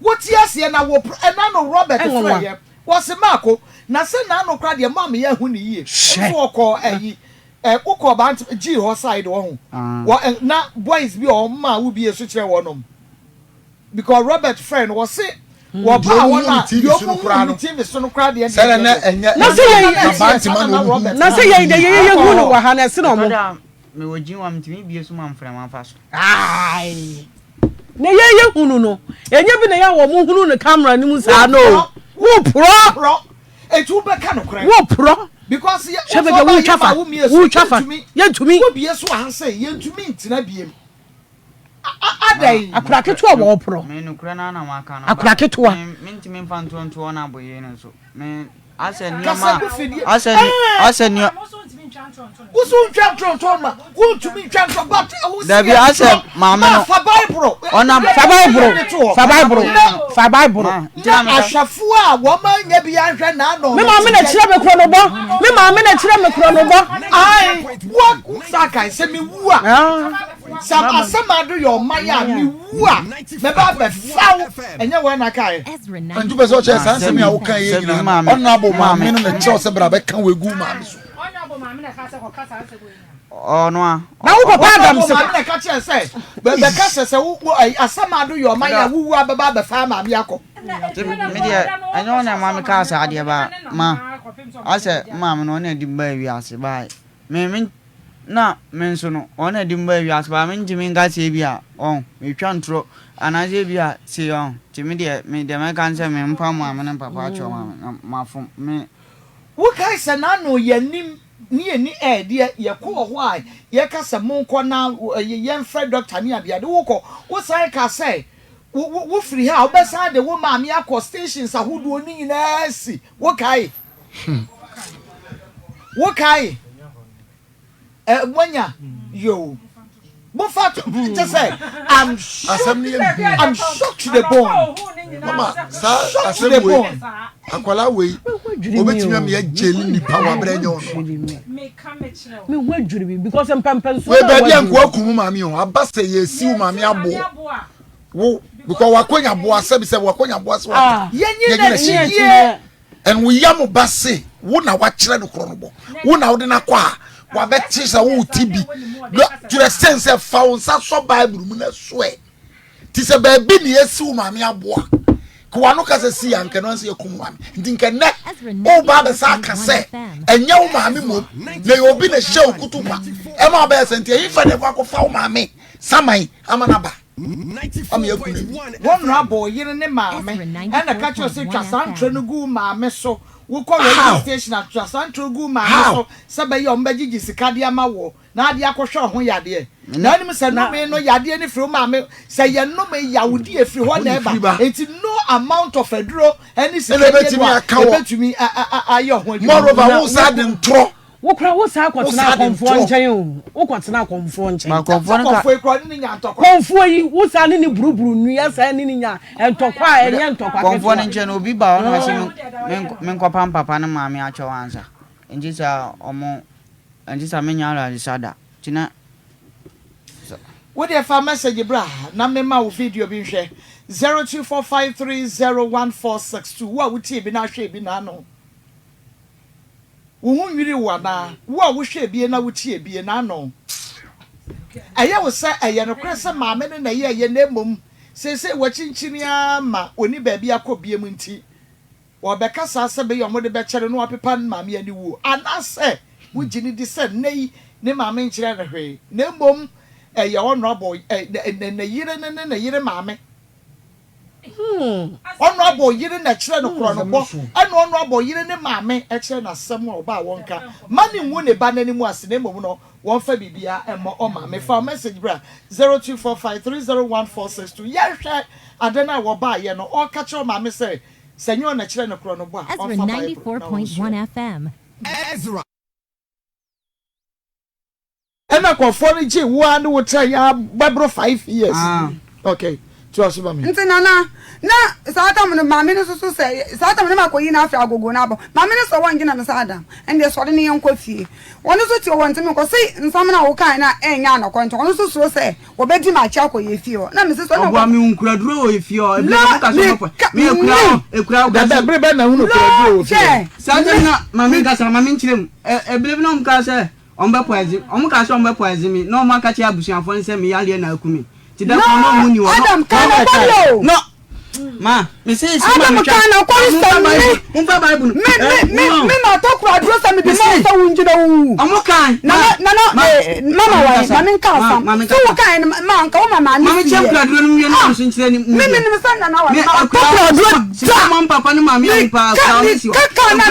wo ti ase na wo ena no Robert Frey wose Mako na se na no kra de mam ye hu ni yie so ko ayi kokko ba G ho side wo ho na boys bi o ma wo bi eso kire wonom because Robert Frey was say wo pa wona yo mu TV so no kra de
sele na enya
na se ye de ye hu no wa ha na se no mo
me wo jin wa mtimi bi eso ma mfra ma fa so
ai ne ye hunu no enye bi na ya wo mu hunu ne camera ni mu sa no wo pro
etu be ka no kra
wo pro
because ye
shebege wo chafa ye ntumi
wo bi eso han say ye ntumi ntina biem adai
apraketo wo pro
me no kra na ma ka no
apraketo
me ntimi mfa ntonto na boye no so me asen
Usu ntwa ma untumi ntwa but
Dabi ase maame no
fa Bible
ona fa Bible
ashafu a wo ma nya bi anhwe na no
me maame na kire me kro no bo
ai wo saka se mi wu a sam asama do your maya mi wu a me ba be faw enye wo na kai
antu be so che san se mi a wo kan ye nyina ona abo maame no na che se bra be kan we gu maame so
oh no
na wo papa Adam se
na ka che se be ka se wo asama do your maya wu a be ba be fa maame akọ
Media, I know that Mamma Casa idea about Ma. I said, Mamma, on a dimber, we asked by. Me, no, mention on a dimber, we asked by me, Jimmy Gassabia. Oh, we can't throw an Azabia, see on. Jimmy, me, the American Sam, Pama, and Papa, my phone, me.
What kind of nano ye nim near ni air, dear, ye call why? Ye cast a monk now, a young Fred Doctor near the Adoko. What's I can say? Wo free how beside the woman Maa Akos stations are who do ni na si wo kai wanya yo mo fat just say I'm shocked to the bone
mama sa assembly akwala we obetimi am ye jeli ni power brenyo
me wadwuri bi because empampan so
we baby anko akumu mami o abase ye si mami abo wo because wakonya boa sabi say wakonya boa so
yenye
and we yam base wo na wa kire no kro no bo wo na wo de na kwa wa beti sa wo tibi to the sense of found sa so bible mu na so e ti se ba bi ne esi wo mami aboa ko wa no ka se si anke no se ekum mami ndi nke ne o ba be sa ka se enye wo mami mo na yo bi na hye okutupa e ma ba se ntia ifa de kwa ko fa wo mami samai amana ba
one rabo yire ne maame and the catch you say twasantre no gu maame so wo call radio station at twasantre gu maame so sabe ye ombagigi sika de ama wo na ade akohwe ho yade na nim se no me no yade ni firi maame se ye no me yawudi efiri ho na eba it no amount of eduro any sika betumi ayo ho
moreover wo sa de ntro
wo kra wo sa kwotena konfo nchen o wo kwotena konfo nchen
ma konfo
ekro ni nya ntokwa
konfo yi wo sa ni buruburu nu ya sa ni nya entokwa enye ntokwa
konfo nchen obi ba ono ase men ko papa na maami acho ansa njisa omo njisa menya ala sada tina
wo dey fa message bra na me ma wo video bi hwe 0245301462 wo wuti bi na hwe bi na no wo hu nwiri wana wo a wo hwe bie na wo tie bie na no aye wo se aye no krese maame ne na ye na emom sese wo chinchini ama oni ba bia akobie mu nti wo be kasa se be yo mo de be kere no apepa maame ani wo anase wo gini di se nei ne maame nkire na hwe na emom aye honorable na yire maame honorable yire na kire no kro no bo ana honorable yire ne maame e kire na sem o ba wonka mani nwu ne ba nani mu ase na mom no won fa bibia emo o maame fa message bra 0245301462 ya hwe adena wo ba ye no o ka kire maame say senyo na kire no kro no bo
Ezra 94.1 FM
Ezra
ena ko for ji wo ande wo try ya babro 5 years okay
nti nana na saatam no mame no so say saatam no makoyi na afia agogo na abo mame no so won gina no saadam ende so de ne yen kwafie won so ti won ntimi ko sei nsam na wo kan na enya na kwonto won so so say wo bedi ma cha koye fie o na me se so na
obo mi unkura duro o fie o ebi na ka so ko mi ekura
da bre be na hu no kura duro o fie
saadam na mame ga sa mame nchirem ebi na um ka say ombe poezi ka so ombe poezi mi na o ma ka chi abusuafo nse mi yale na akumi ti da ko no muni wo
Adam kana balo
no ma me say
Adam kana ko so
me bible
me na to kura duro sa me de mo so wunjira wu
amukan
na mama wa mama nka sam so wo kan ma nka wo mama ni
mama che kura duro no mi na so nchire ni
me san na wa
me kura duro sa mama papa ni mama ya pa ka o si
kaka na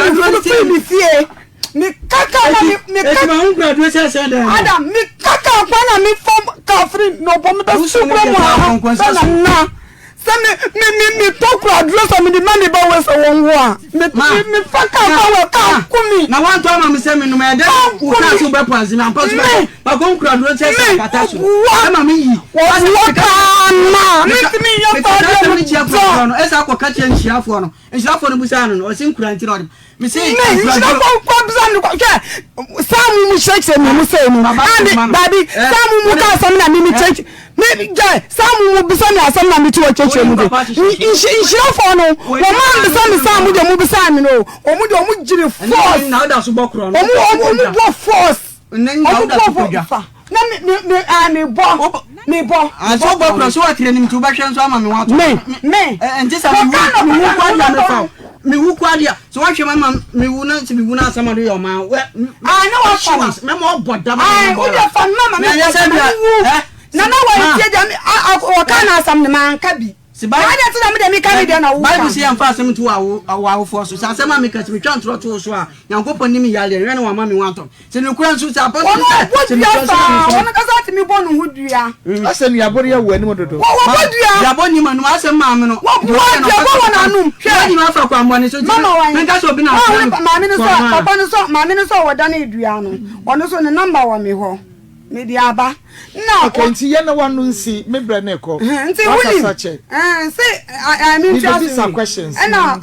mi fie mi kaka na mi kaka
ma nkura duro se
Adam mi kaka kwa na mi form Kafri no bombe da super mo na me tokura dress am the man ba we so won wo a me faka ba we ka kumi
na wan to ma me se me no me de u ka so be panzi na pass ba ko nkura dress se kata so e ma me yi
wo ka na me ya ba de
me chia fo no e sa ko ka chia nchiafo no bu sa no o sin nkura nti no me say
nkura ko bza no ko samu mu shake me mu say no baby samu mu ka sam na me church me guy samu mu bisa na sam na me to church mu de inshira fo no wo man bisa me samu de mu bisa me no o mu de o mu jiri force
na da so bokro no
o mu bo force
nen na da so
na me bo
aso bo kro so atire nim tu ba hwe nso ama me wato
me
enti sa me wu kwadia me fa me wu kwadia so wa hwe ma me wu na nti me wu na asama do yo ma we
no wa fa
me mo boda
ai wo de fa mama me na wa tie jam o kana asam ne man ka bi si ba ya ti na me de mi ka de na wu
Bible say am fa asem tu wa fo so sa asem am ka ti me twa ntro to so a Nyankopon ni me yale re na wa ma me wato se ne kura nso sa apostle se me
wona ka sa ti mi bo no hudua
asem ya bori ya wu ani mododo
wo hudua
ya bo ni manu asem ma me no
wo wona anum
hwe ni ma fa kwa mbone so me ka so bi na
ma me no so papa no so woda na edua no ono so ne number wa me ho me di aba na
okay nti ye na wanu nsi me bre na ko
nti wuni say I mean just
some questions
na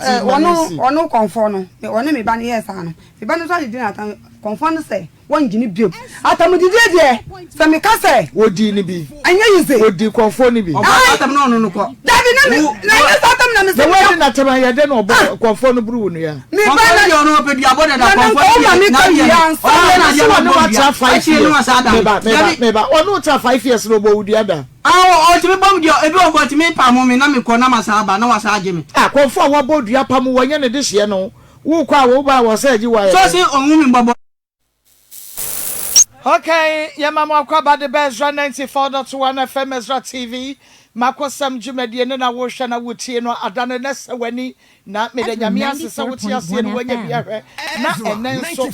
ono confirm no ono me ba na yes ano me ba no so di na tan confirm say won gini bio atam di de se me ka say
wodi ni bi
anya yize
wodi confirm ni bi
atam no no ko
dabi na me na atam na me
se wodi na tama ya de no obo confirm no buru nu ya
me ba na
yo no pe di aboda da
confirm na me ka ya so
na je no wa 5 years me ba onu ta 5 years no bo wudi ada
o ti me bom dio ebi o bo ti me pa mo me na me ko na masaba na wasa age me
confirm wa bo dua pa mo wanya ne de hye no wo kwa wo ba wo sa ji wa
so si onwu mi bobo.
Okay, Yamama Akwa the best 94.1 FM Ezra TV. M'akosem jumedie na wo hwe na wotie no adane na sewani na me de nyame asesa wotie ase no wanya bia hwe na enenso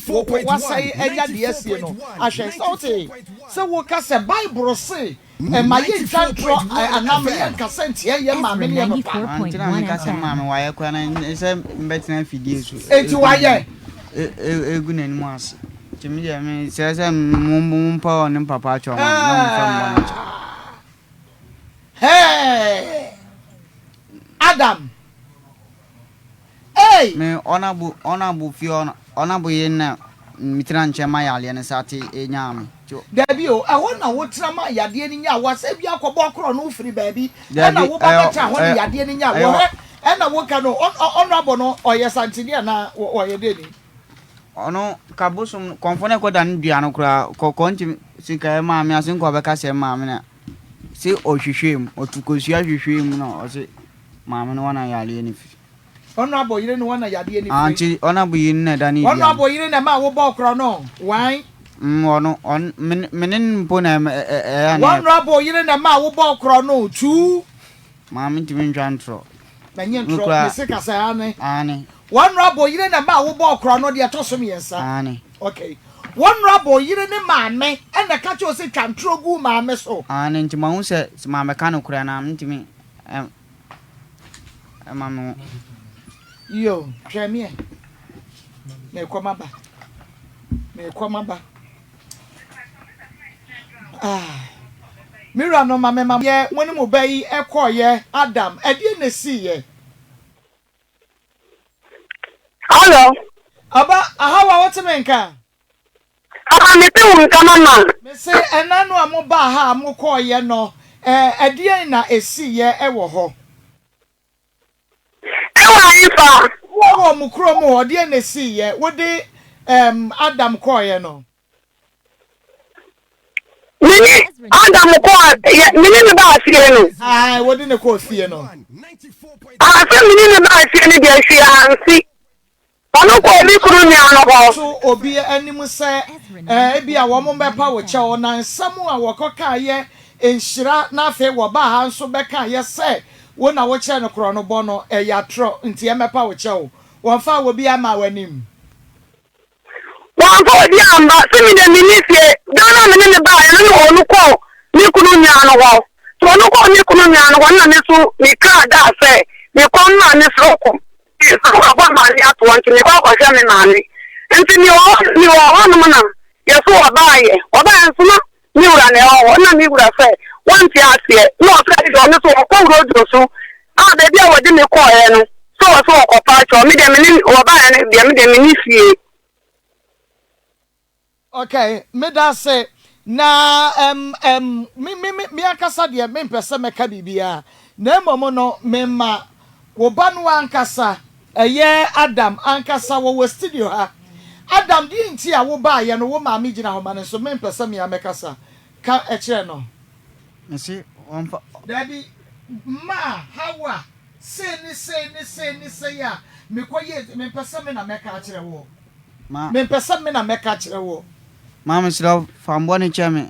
wasai enya de asie no ahwe sauti se wo ka se bible se e ma ye twantro anam ye ka se ntie ye ma me ne papa
antina me ka se ma me waye kwa na se mbetina fidie so
enti waye
egu na nimu ase timi ye me se mumpa on papa cho ma na mfa
Hey, Adam. Hey.
Me onabu fiona onabu yena mitira nchema yale ne sate enyame.
Dabi o, ehona wotra ma yade ni nya wase bia akọbọ kro no ufiri baabi. E na wo ba beta ho yade ni nya wo. E na wo ka no honorable no oyesantini na oyede ni.
Ono kabusum konfone ko dan dua no kra konti sika ma me asen ko be ka se ma me na. Se ohwehwem otukosua hwehwem no o se maame no wana yale ni fi
ono aboyire no wana yade ni fi
Auntie ona boyire na dani
ono aboyire na ma wo ba okro no wan
ono menen mpo na
ono aboyire na ma wo ba okro no tu
maame ntimi ntwantro
na nye ntro me se ka sa
ane
ono aboyire na ma wo ba okro no de atosom yensa
ane
okay one rabo yire ne maame and the catch o se twantro gu maame so
ane nti mahu se maame ka no kura na ntimi maame
yo hwemie me komaba mira no mama ye woni mo bayi ekoye Adam ade na si ye
hello
aba ahawa wotemenka
me pe won ka mama
me say enanu amoba ha amokoye no ade na esi ye ewo ho
ewa ifa
wo mo kro mo ade na esi ye wodi Adam koye no
mini Adam ko mini ne ba afie no
wodi ne ko fie no
afa mini ne ba afie ne de afie ansi ono ko mi kuru ni anobo
so obi anim se bia wo mo bepa wo che ona nsam a wokoka ye enhira na afa wo ba ha nso beka ye se wo na wo che no kro no bo no ya tro nti e mepa wo che wo wonfa wo bia ma wanim
wonfa odi amba se mi de mini fie dana mini ne ba ye no onu ko mi kuru ni anobo so onu ko mi kuru ni anobo na mi so mi ka da se mi ko na ni soko so aba mari ato anti ni ko se mi mani enti ni o no na yeso obaye nso na ni ura ne o na mi ura fe wanti asie no fe do ni so ko road so be bia wodi me ko e no so ko pa cho mi de mi obaye ne de mi ni fie
okay me da say na mi akasa de me pese meka bibia na momo no me ma wo ba no ankasa eye Adam ankasa wo studio ha Adam di nti a wo ba ye no wo ma mi gina ho ma ne so me pese me amekasa ka eche no
me see one
daddy ma hawa say ya me koye me pesa me na meka akire wo
ma
me pesa me na meka akire wo
ma me slow famboni cheme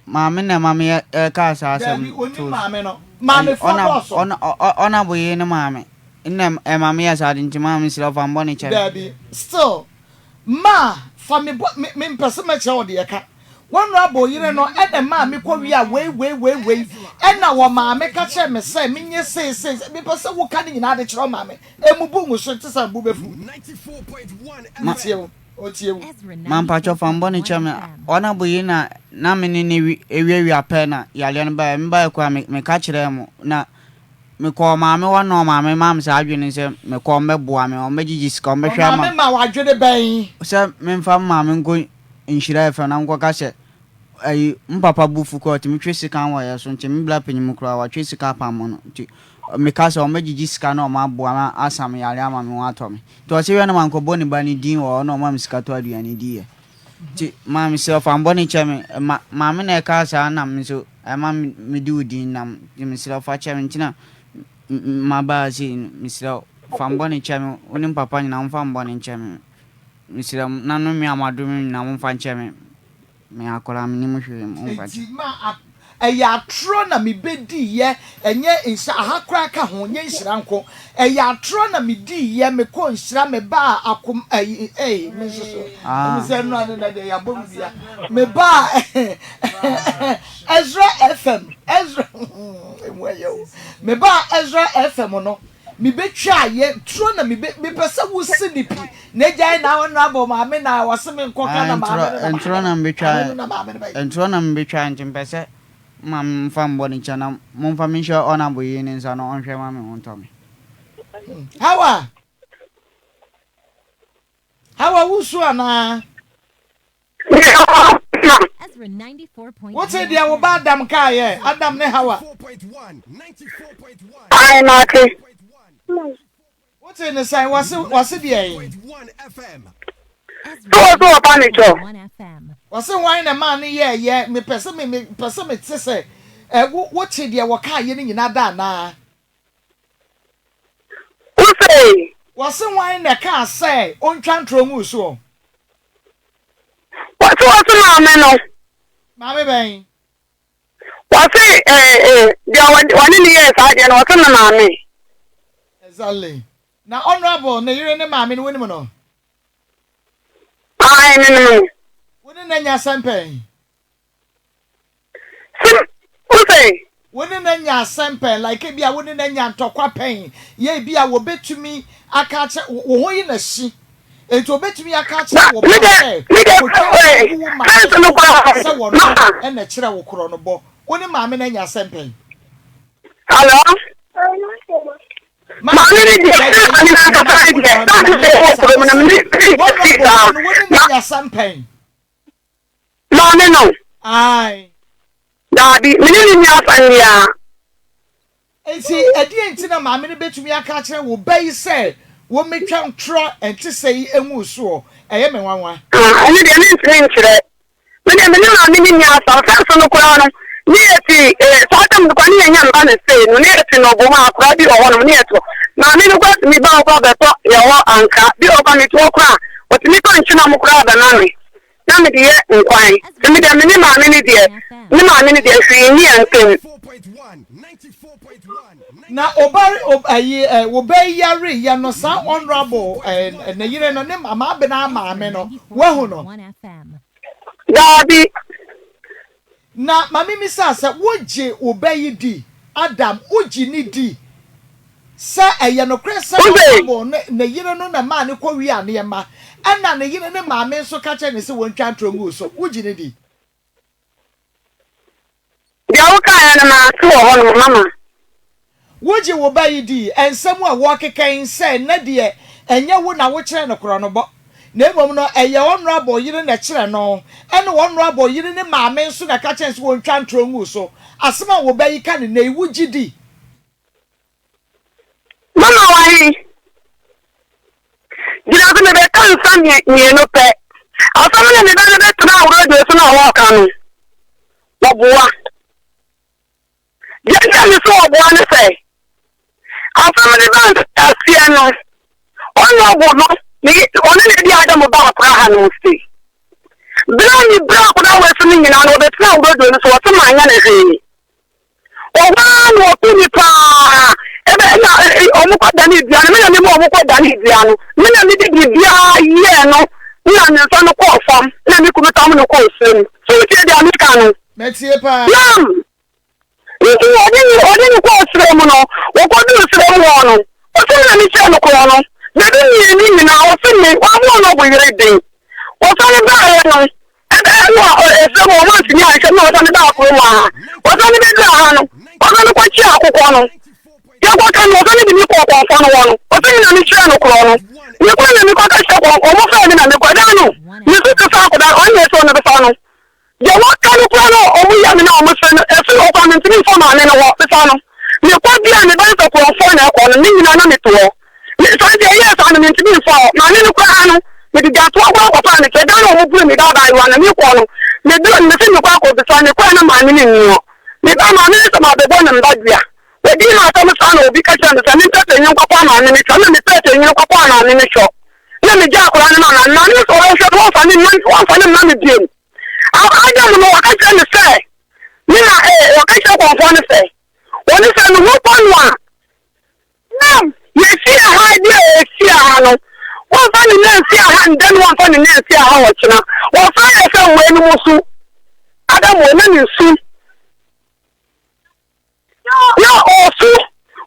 maame na maame ka sa asem
to maame no maame for boss
ona boye ne maame nna maame ya sa dinti maame slow famboni cheme
daddy still ma for me pesa me che wo de ka one rabo yire no e de ma me ko wi a wei e na wo ma me ka che me say me nye say me pesa wo ka ni na de chiro ma me emubu nguso tisa bu befu
94.1
otie
mampa cho famboni cheme ona boye na me ni ewi apɛ na yale no ba me ba kwa me ka kire mo na me ko maame wo no maame mam sa adwene se me ko meboa me o megigi sika o mehwa
ma ma wa adwene ban
se me mfa maame ngo nhyira efa na ngo ka se ai mpapa bufu ko timi twe sika wa ya so nche me bla panyim kura wa twe sika pa mo no nti me ka se o megigi sika na o ma boa ma asam yale ama me wa to me to se wi na man ko boni ba ni din wo no ma me sika to aduane di ye ti ma me se fa mboni cheme ma me na ka sa na me so ma me di udin na me se fa cheme ntina ma ba si me se fa mboni cheme oni papa ni na mfa mboni cheme me se na no me amadu na mfa cheme me akola me ni mo hwe mo mfa cheme
eya tro na me bedi ye enye insha ahakra ka ho nye nshira nko eya tro na me di ye me ko nshira me ba akom me soso me se no na de ya bom bia me ba Ezra FM Ezra me ba Ezra FM no me betwa ye tro na me pesa wo sinipi na jai na won abo ma me na wose me nko ka na ma
entro na me betwa ntimpese mam famboni chana mum famisha ona boye ni nsa no onhwe ma me honto me
Hawa wusu ana
Ezra 94.1.
What's it dia wo ba Adam ka ye Adam ne Hawa
94.1
Ai mate.
What's in the sign was it dia
FM
So panicho.
1 FM.
was it wine a man ye me pesa me say what it dia wo ka ye ni na da na
Who say?
was it wine the car say on chantro mu so
What's na no?
Mama ben
What's it one in years I dey no na me.
Exactly. Now honorable na yire ne maame no woni no.
Ai no.
Woni na nya sampen.
Who say?
Woni na nya sampen like e bia woni na nya ntokwa pen. Ye bia wo betumi aka che wo ho yi na hyi. Ento betumi aka che wo ba say. Say wo no e na kire wo kro no bo. Woni maame na nya sampen.
Hello? Mami ni dia ani na ka pa dia. No.
Ai.
Dabi, mini ni nya fandia.
Enti edi enti na maame ni betumi aka kire wo bai say wo metwa ntro enti sei enwu so eye me nwanwa.
Ani dia ni ntren kire. Mini na mini nya fa so no kura no. Ni eti satam ko ni nya mba na sei no ni eti no bo ma akra bi o no ni eto. Na mi no kwa mi ba kwa beto ya wo anka bi o kwa mi to kwa. Otimi ko nchina mu kura ba na mi. Na mi de nkwan. Mi de mi ma mi ni de. Ni ma mi ni de hwi ni antem.
94.1
Na obari wo bai yare ya no sa honorable na yire no ne mama be na maame no wahu no
1 FM.
Dabi.
na mami mi sa woje obai di Adam oji ni di sa eye no kresa honorable na yire no na ma ne ko wi ane ma ana na yire ne maame so ka che ne se wontwa ntrongu so oji ni di
Ya uka ya na ma to ho no mama.
woje wo bai di ensem a wo kekan se na de enye wo na wo kire no kro no bo na emom no eye honorable yire na kire no ene honorable yire ne maame so na ka che se wontwa ntrongu so asema wo bai ka ne na iwuji di
Mama wai. Gina ko me be kan sam ye no pe. Asama ne be to na wo do so na wo ka no. Obua. Yes, so Obua say. After the event, Asiano. Only the Adam about Prahan see. Brownie Brown without listening in our the town road so what's my energy. Oh, one or two pa. Almost done it, Diana, more than it, Diana. Mina did yeah, no. None of the call from, let me come to call soon. So you tell the American.
Let's see, pa.
Yum! You didn't call Sremono, or what do you say, Mono? What's in the channel corner? They didn't mean now, sing one over your day. What's on the dial? And then, some months, I can know on the dark room. What's on the bed? What's on the quite ya kwa kan wo kan bi ni ko ko fon wo no o tin na ni chira no kro no ni ko na ni ko ka shop o mo fa ni na ni ko da no ni su ka sa ko da o ni so na be fa no ya wa kan ko no o mu ya mi na o mo so no e fi o kwa ni tin fo ma ni no wo be fa no ni ko bi a ni ba ko ko fo na ko no ni na na mi to ni so de ye so na mi tin fo ma ni ko anu mi di ga to ko ko fa ni ke da no mo bu mi da ba wa na ni ko no ni do ni tin ko ko be fa ni ko na ma ni ni ni ba ma ni so ma be bo na mba dia we di na ta mutano obi ka chan ta minta te nyin kwakwa na ni cha na mi te te nyin kwakwa na ni cho na mi ja kwa na na ni so o se do fa ni na mi bien a ja no wa ka chan se ni na wa ka chan kwa fo ni se woni se no mo kwa no a nam ye si a ha di e si a ha no wa fa ni na si a ha ndan wa fa ni na si a ha wo china wa fa ya se we ni mo su adam wo na ni su no osu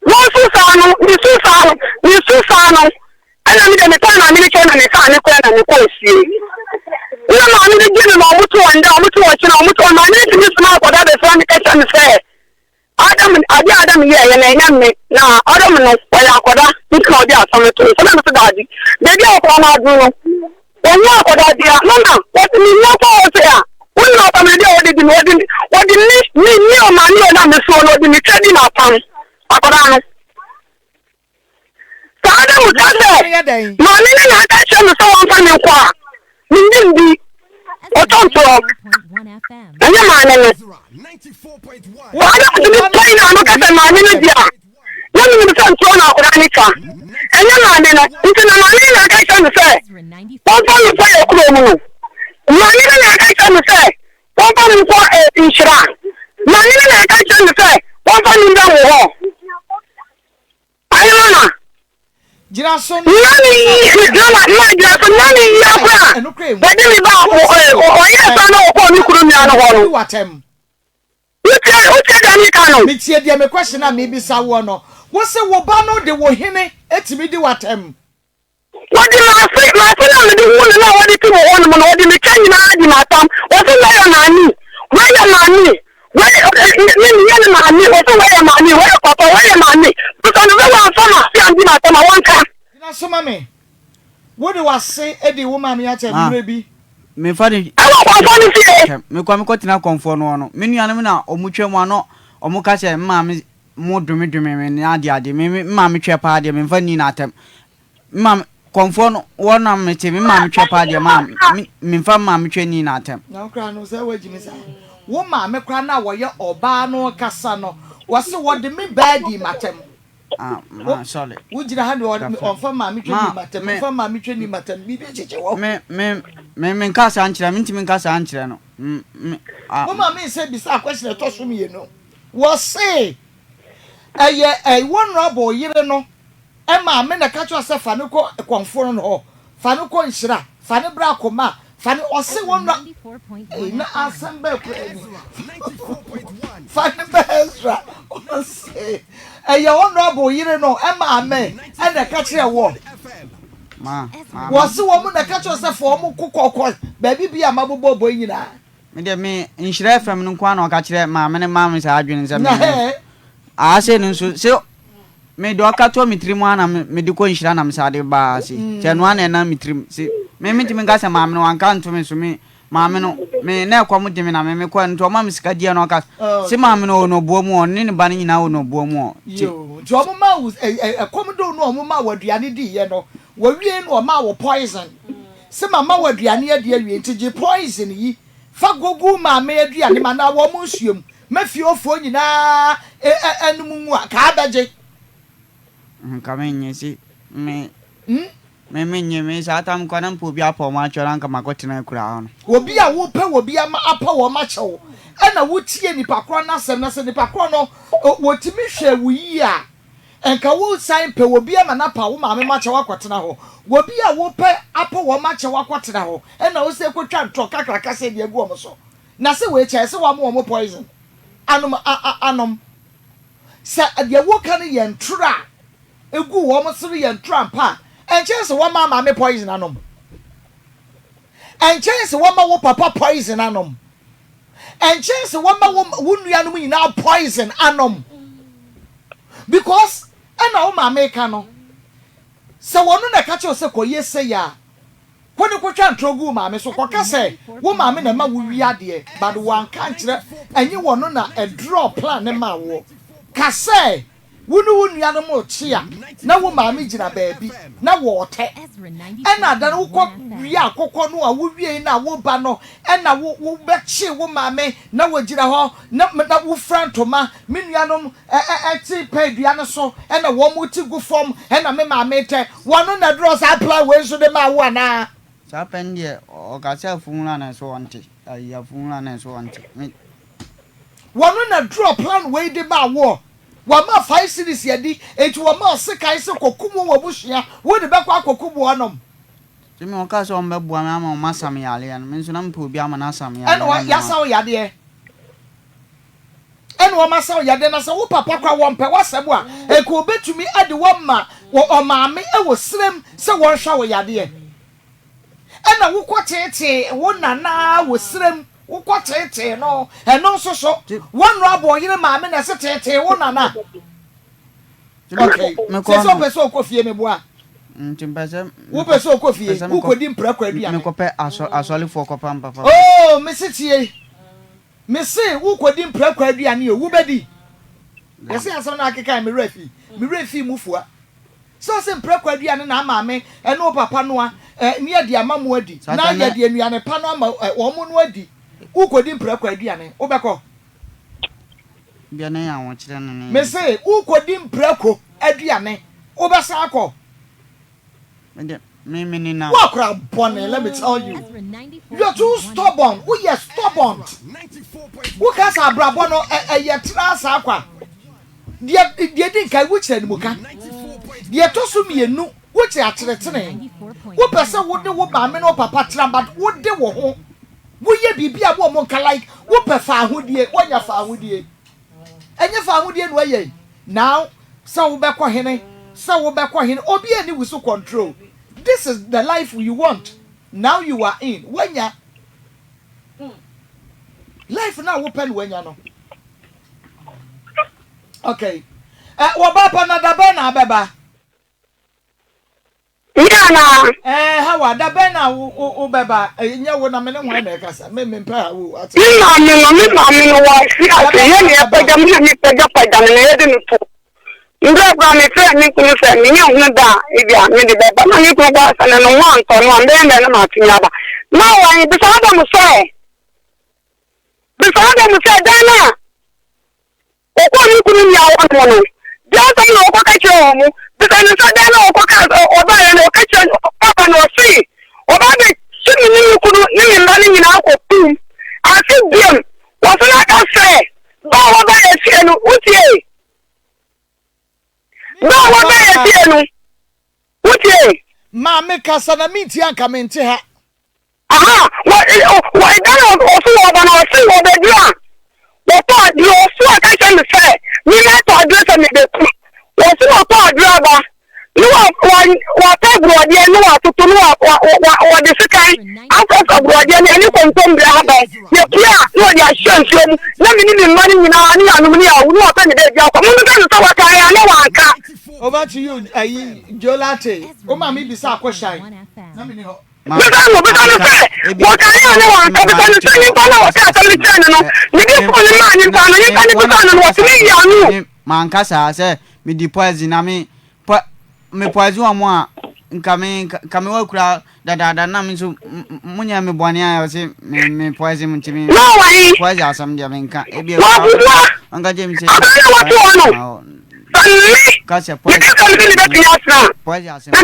wosu sanu ni su sanu ana mi de me kana mi ke na me ka ni ko na me ko si na ma mi de gina ma mutu wanda mutu wacina mutu ma ni ti suna ko da be so mi ka tan se adam ye ye na nyam me na adam no ko ya ko da ni ko dia so me to so na me da di de dia ko na du no onye ko da dia no na what ni no ko o se ya wọ́n náà ọ̀tọ̀ mi dé ọ̀dẹ̀ dì mí ọ̀dẹ̀ ní ọ̀ma ní ọ̀dà mi sọ̀rọ̀ ọ̀dẹ̀ mi tẹ́ dì náà pam àkọ́dá nu. Sàádé mu jáde màmí ní nà ká ṣe mi sọ wọn fẹ́ mi kọ́ a mi ní ndí ọ̀tọ̀ ntọ́ ẹ̀yẹ màmí ni. Sàádé mu ti ní pẹ́yì náà ló kẹsẹ̀ màmí ní di a wọ́n ní mi sẹ́ ntọ́ náà àkọ́dá ní ká ẹ̀yẹ màmí ni ntì nà màmí ní nà ká ṣe mi sẹ́ wọ́n fẹ́ mi fẹ́ yẹ kúrò mu nù. Mani na aka cha mi se won fa mi ko inshira mani na aka cha mi se won fa mi nda wo ho ayo na
jira so
nani na jira so nani ya kwa bodi mi ba o ye so na ko mi kuru mi ano ho
watem
uche da ni kanu
mi tie dia me question na me bi sa wo no wo se wo ba no de wo hene etimi di watem
wadi ma fi na mi di wo na wadi ti wo no mo wadi mi chanyi na adi ma tam wo se na yo nani we ni nani wo se we nani we papa we nani because we wan so ma fi andi ma tam won ka
na so ma me wo de wase edi wo ma me ya cha mi bi
me fa ni me kwa tina konfo no me nuane me na omutwa mu ano omuka che ma me mo dumi me na ade me ma me twa pa ade me fa ni na atem ma konfo wona me te me ma me twa pa ade ma me fa ma me twa ni na atem
na kra no se wa jimi sa wo ma me kra na wo ye oba no kasa no wo se wo de me badi matem
sorry
wo jira ha de on fa ma me twa ni matem fa ma me twa ni matem bi bi cheche wo
me nkasa ankyere me ntimi nkasa ankyere no
wo ma me se bi sa question to so me no wo se eye one rubber yire no e ma me na ka cho se fa ne ko konfo no ho fa ne ko nhira fa ne bra Akoma fa ne o se won na asembe ko fa ne be Ezra o se eye one rubber yire no e ma me e na ka kire wo wo se wo mu na ka cho se fo mu kokoko ba bibia mabobo boy nyina
me de me nhira fam no kwa na o ka kire ma me ne ma me sa adwene se me a se no so me do aka to mitrimu ana me de ko nhira na me sa de ba se te no ana na mitrim se me ntimi ngasa ma me no anka nto me so me ma me no me na kwa mu de me na me ko nto ma me sika dia no aka se ma me no bo mu on ne ba ne nyina wo no bo mu
yo jo mo ma komodo no mo ma waduane di ye no wa wie no ma wo poison se ma waduane ade awie nti GhPage poison yi fa gogu maame aduane ma na wo mo nsuom mafiofo nyina enum mu aka abaje
nkamenye si me menye me satam kwana mpo bi apa ma chora nka makotena kura hono
obi a wo pe obi ama apa wo ma chewo na wo tie nipa kro na sem na se nipa kro no wotimi hwe wo yi a enka wo sign pe obi ama na pa wo maame ma chewo akotena ho obi a wo pe apa wo ma chewo akotena ho na wo se kwotwa ntro kakra kase de egu omo so na se we che se wa mo poison anom sa de wo kan ye ntra egu wo mo sere ye ntra pa and chance one mama poison anom. And chance one ma wo papa poison anom. And chance one ma wunu anum now poison anom. Because ana wo mama no. So wonu na ka che se koye se ya. Kwani ko twa ntrogu mama so ko ka se wo mama na ma wo wiade but wan kan kire enye wonu na a draw plan na ma wo. Ka se wunu ya no mo chia na wo maame gina baabi na wo te ena da no ko wi akokọ no a wo wie na wo ba no ena wo bechi wo maame na wo gina ho na wo frantoma menuanom ti pedua no so ena wo mo ti gu form ena me maame te wono na draw sa apply we so de ma wo na
sa pen de o ka se funla na so Auntie ya funla na so Auntie
wono na draw plan we de ma wo wama 5 series yadi eti wama sekai se kokumu wo buhia wo de bekwa kokumu onom
timi o ka so mbebua me ama o masam yale ya me nso na mpo bi ama na asam yale
eno ya sawo yade eno wa masawo yade na se wo papa kwa wo mpe wasebo a eko obetumi ade wo ma wo maame e wo srem se wo hwa wo yade ena wo kwotete wo nana wo srem ukotete no eno so one rabo yire maame na se tete wo nana okay so peso okofie me boa
ntimpese
wo peso okofie wo kodi mpra kwa aduane
me kope asole fo kopa papa
oh me sitie me se wo kodi mpra kwa aduane o wo bedi yesi asem na akeka me refi mufua so se mpra kwa aduane na maame eno papa no a ni ade amamu adi na ya de anuane pa no ama wo mu no adi ukodi mprekwa aduane obekọ
bia na ya won kire no
me say ukodi mpreko aduane obesa akọ
me ni na
wa kra bonne let me tell you you are too stubborn we are stubborn who can say brabo no ye tra sa akwa de din kai wo kire ni muka de to so mienu wo kire akyerɛkyerɛ wo pese wo de wo ba me no papa tra but wo de wo ho wo ye bibia bo mo nka like wo pe fa ahodie wo nya fa ahodie enye fa ahodie no aye now so wo be kɔ hene obi ani we so control this is the life you want now you are in wanya life now wo pen wanya no okay wo ba pa na da ba na beba
Hawa
da bena wo beba nya wo na me ne ho na kasa me mpa wo ati
mi mami no wa fi ati ye ni epeja mi peja pada na ye de mi po ndo ba mi fe mi kunu fe mi nya hu da ibia mi de beba na ni ko ba sana no wa nto no ande na ma tinya ba ma wa ni bi sa da mu se dana o ko ni kunu nya wa no ja ta no ko ka che mu because so dana o ko ka o ba ye no ka che papa no si o ba de sini ni kunu ni mbani ni na ko pum ati biam wo so na ka se ba wo ba ye tie no utie ba wo ba ye tie no utie
ma me kasa na mi tie aka me nte ha
aha wo dana o so wo ba na o si wo be dua wo pa di o so ka che me se ni na to address me de ku wo so wo pa driver no wa ta brode no wa tutu no wa de sikai afọ brode no ani kontom bra ha ba ye kia no ya hyanhye mu na me ni mani nyina ani anum ni awu no wa ta me de bia ko mo nka no wa ka ya na wa aka
over to you ayi jolate o ma mi bisa akwoshan na me ni ho
because what can I know? Because the same people are telling me no. Me dey phone man in town, you can go down and what me you.
Man kasa say me di poison na me poison amo a nka me wa kura da na me so munya me boni ayo se me poison mutimi.
No way.
Poison asam dia menka. Ebi anga je mi se. Kasi poison. Poison asam.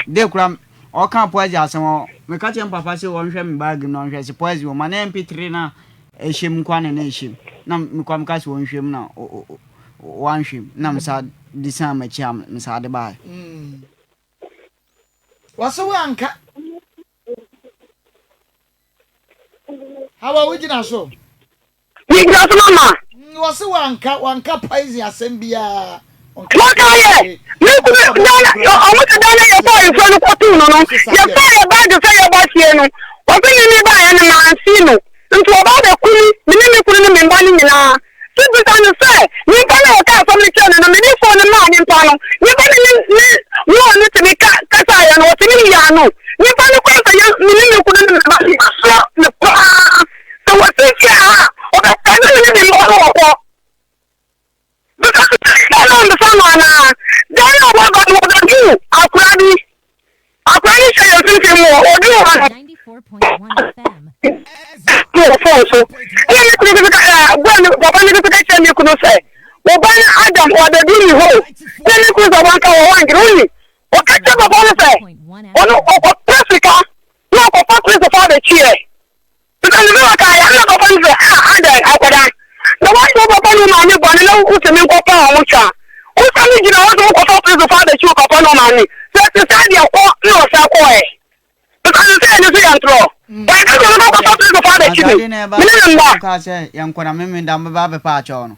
De kura o kan poison asam me ka che papa se won hwe me bag no hwe se poison o man MP3 na ehim kwane na ehim. Na me kwam kasi won hwe na wan hwe na me sa disa ma chiam me sa de ba.
Waso wanka. How are we gonna show?
Mama.
Waso wanka poison asembia.
What are you? I want to done your boy in front of Kotu. Your fire about the fire about you. Open me by any man, see no. Into about the queen, the name couldn't be money now. Super time to say, you can have a from the children, and the phone and man in Palo. You want to make a Kasai and what's in Yano. You can look at the million couldn't be so what's this? Or the family in Palo. Because I don't understand. They know what God will do. Akra say you're more or do
94.1 FM.
Yeah, so. Papa need to tell you could say. Obana Adam or the Billy Hole. Then you could have one green. Or catch up upon the say. Or Africa. No, Papa is the father cheer. Because you know, I am not upon the Ada. The one who Papa no money, but I know who's a new Papa or Mucha. Who's coming to know what is the father show Papa no money. So to say your no Sakoi. Because you say you see and throw. But I don't know what is the father cheer.
Because young Kona Mimi Damba patch on.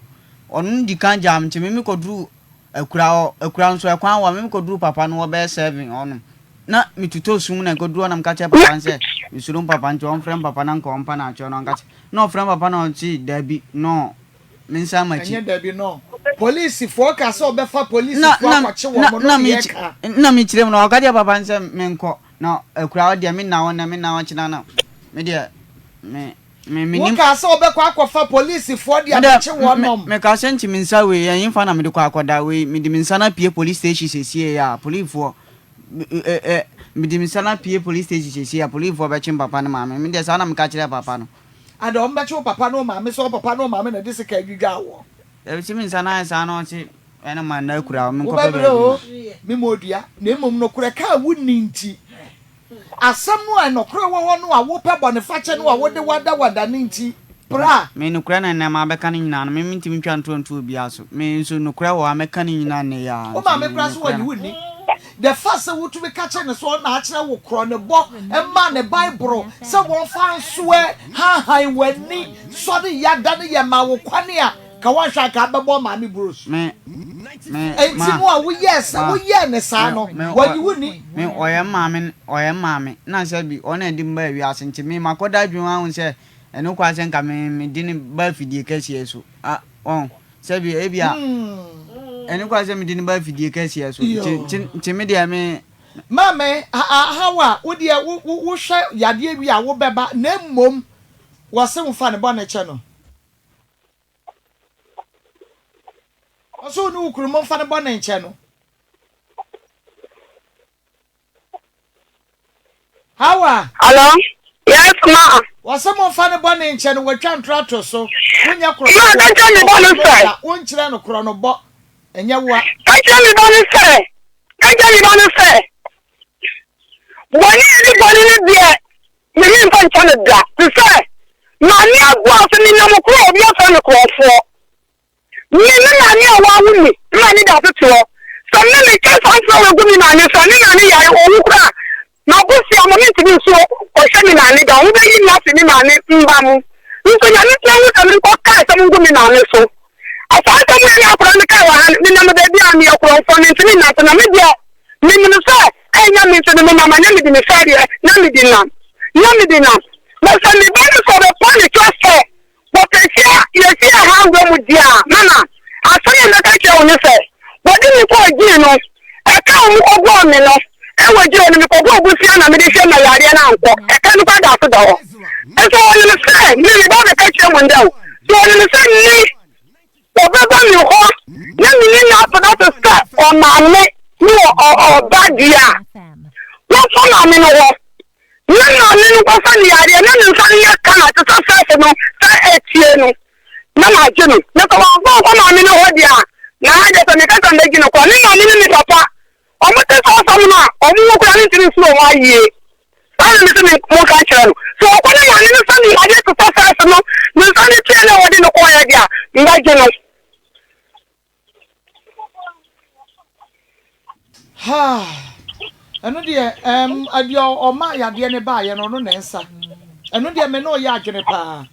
On the can jam to Mimi could do a crown so a crown, Mimi could do Papa no bear serving on. Not me to tell soon and go do and catch up and say, you shouldn't Papa and John friend Papa and company, John and catch. No friend Papa no see, there be no. Means how much
there be no. Police forecast or before police.
No, me children, no, got your Papa and say, Menko, no, a crowd, dear me now and I mean now, China. Media, me.
Forecast or before police for the other one.
Make a sentiment away and in front of me to quack that way. Me dimisana P police station says here, police for. Midimisana P police station here, police for batching Papa and Mamma. I mean, there's an catcher Papa. I
don't bet you Papa no Mamma, so Papa no Mamma, and this is a go.
There is a nice announce, and a man no crowd.
Memoria, Nemo no cracker wouldn't need. As someone no crow one, I woke up on the fashion or what the wonder what I need. Bra, me no cran and I'm a mechanic nan, me mean to me to be also. Me so no crow, I'm a mechanic nan. Oh, my brass, what you wouldn't. The first would be catching a swan natural will crown a box, a man, a Bible, someone found swear, ha, when me, sorry, Yadani Yama, Quania, Kawasha, Kababo, Mammy Bruce. Me, we yes, what you wouldn't me, or a mammy, not said be honored in baby asking to me, my coda, you won't say, and no question coming, me didn't buy for the case here, so, said be Abia. And you guys didn't buy for the case here, so Timidia me. Mamma, how would you who shall Yadia will be name mum was some fun bonnet channel. Also, no crumon fun bonnet channel. How? Hello? Yes, ma. Was someone fun bonnet channel with Chan Trato so when you're crying, one channel chrono bot. And you what? I tell you don't say. When everybody is there, you didn't find that. To say, Mania was in the crowd, you're on the crowd for. Mania, why would me? Money that to all. So many can't answer a good man, and I will cry. Now, go see a moment to do so, or seminar, don't be nothing in my name. You can understand what I'm going on so. I thought I was from the car and the number of the army of from internet and a media. Minister, I am into the mamma, name in the Sadia, name in them. But from the bonus of the police just say, but you see how go with dear Mama. I saw you not at your own say. But then you call Gino, a cow of one, I was doing the Kogo Busiana medicine, my idea now. I can't find out the door. And so on the side, nearly about the picture window. So on the side, whatever you want, let me not put out a step on my neck, or bad year. Not for my minute. You know,
maame no kofa ni yare na ne nsa ne ka to first no sa etie no na ma je no na ko maame no ho dia na ha de to me ka to ndegi no ko ni maame ni papa o mo te so so na o mo ko ni tiri so wa yie ana mi se mo ka kire no so ko ni maame no sa ni yare to first no ni sa ni tie na wodi no ko ya dia nga je no
ha eno de adio o ma yade ne ba ye no no nensa eno de me no ya adwene pa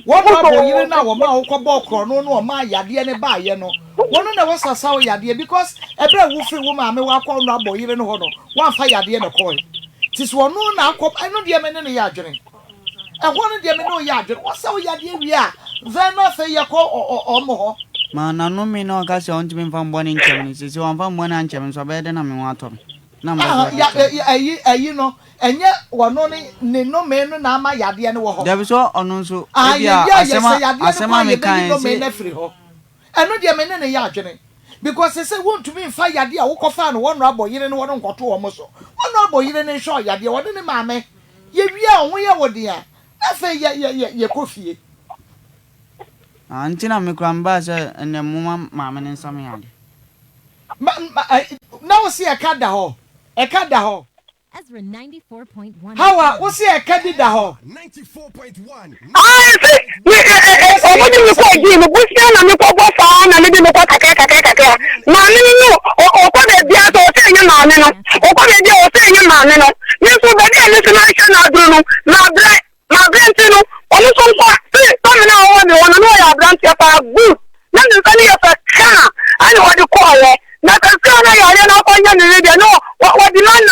won ma bo yire na wo ma wo kobọ kro no no ma yade ne ba ye no won na wo sasa wo yade because ebra wo free wo ma me wa kwa no abo yire no ho no wan fa yade ne koy tis wo no na akọ eno de me ne ya adwene e ho no de me no ya adwene wo sa wo yade wi a then no fe ye ko o mo ho
ma na no me no ka se on ti me fa mbọ ni nchem ni se wan fa mbọ na nchem so be de na me wa to na ma
ayi no enye wono ni no me no na ama yade ne wo ho
there be so onu so e bia asema me kan
no me na free ho eno de me ne ya adwene because say wontumi mfa yade a wo kofa no wono aboyire ne wono nkoto wo mo so wono aboyire ne hwe yade wo de ne maame ye wi a ho ye wode a na fe ye kofie
Auntie na me kramba se ene muma maame ne nsam yade
na wo se e ka da ho
Ezra 94.1.
How was he a candida ho?
94.1.
Ah, see, what do you call him? What's your name? And I didn't know what I can't. Mammy, no, or what a dear or saying your mammy, or what a dear or saying your mammy. Yes, so the dear listen, I shall not do my grandson, almost so far. Some now want to know your branch of good. None of a car. I know what you call it. Not a son, I don't know what the man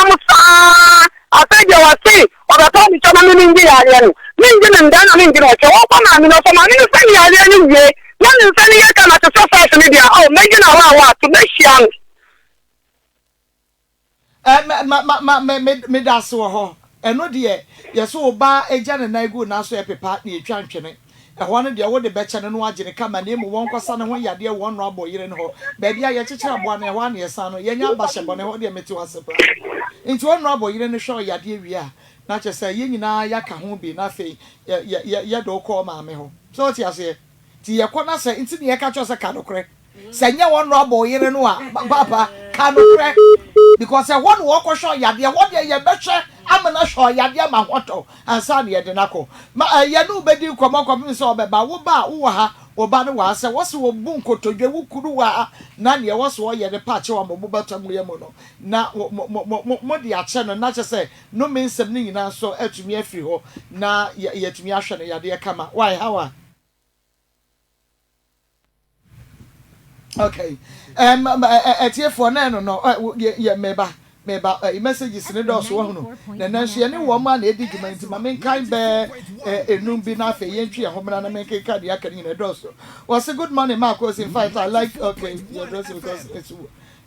I said you were saying, or the top of the meaning the alien. Mingle and then I mean, I'm not from any funny alien. One is sending a camera to social media. Oh, making a lot to make young.
Me that's so ho. And no dear, yes, so ba a jan and I go now so a partner champion. I wanted the old betcher and watching come and name one person when you dear one robber in ho. Baby, I teach one year son, young basham on a whole me to us. Into one robber, you didn't show ya dear we are. Not just say, you know, ya can't be nothing. Ya don't call mammy home. So it's ya say, Tia Quana say, into the catch us a canoe crack. Say, ya one robber, you know, Papa, canoe crack. Because I want walk or show ya dear, what ya betcha. I'm not sure ya dear my water and Sandy at the knuckle. Ya no bedi come on, so ba woba uha or banawa say what's wo bunko to you kuruwa none ya was war ya the patch or mobatam yamono. Now what the channel not just say no means something now so to me free ho na yet me ashan ya dear kama. Why how are okay at here for no yeah meba messages in the door so no na she any woman na edigment ma men kan be enum bi na afa yentwi ahomna na men keka de aka ni na door so was a good morning Maa Akos. In fact I like okay your dress because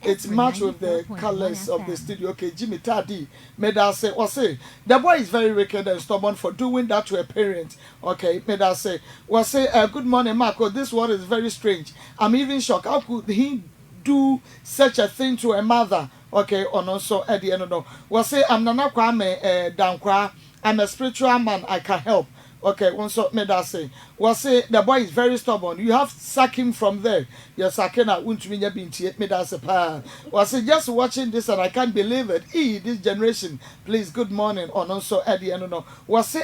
it's match with the colors of the studio. Okay, Jimmy Tadi made us say, or say, the boy is very wicked and stubborn for doing that to a parent. Okay, made us say, well, say, good morning, Maa Akos. This one is very strange. I'm even shocked. How could he do such a thing to a mother? Okay, or no, so at the end of the well, say, I'm Nana Kwame Dankwa. I'm a spiritual man. I can help. Okay, one so made us say, well, say the boy is very stubborn. You have to sack him from there. Yes, I cannot wontumi binti made us a pa. Well, say just watching this and I can't believe it. This generation, please, good morning. Or no, so at the end of the well, say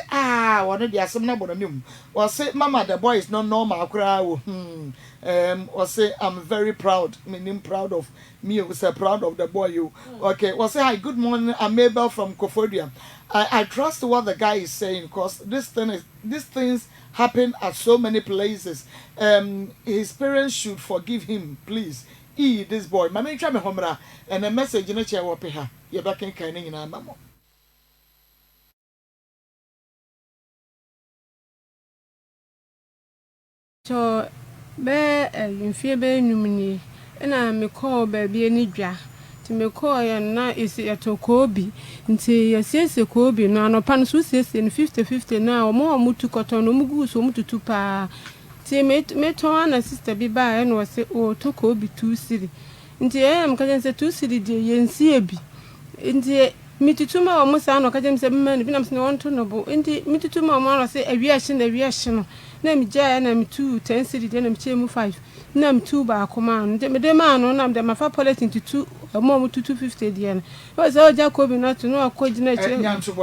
one of the assembly bonum. Well, say mama, the boy is not normal. Or say I'm very proud. Meaning proud of me. We say proud of the boy. You okay? Well, say hi, good morning. I'm Mabel from Kofodia. I trust what the guy is saying because these things happen at so many places. His parents should forgive him, please. This boy. Mama try me homra and a message in a chair will pay her. You're back in Kaining in our mama.
So, in fear be numini, and I may call baby any dra. Me call and now is a tokobi until you say a kobi no pan so says in 50-50 now more mutu cotton mugu so mutu tupa. Say me to a sister be by and was say oh tokobi 2 city. Until I am can say 2 city yen see a be. Until mitutuma o musa no kajem se bema ni binam se no wonto no bo enti mitutuma o mo se awia hye no na mi gya na mi 2 10 cedi de na mi chemu 5 na mi 2 ba akoma no de ma no na de ma fa policy into 2 mo 250 de na o se o ja ko bi na to no akodi na che
nyanto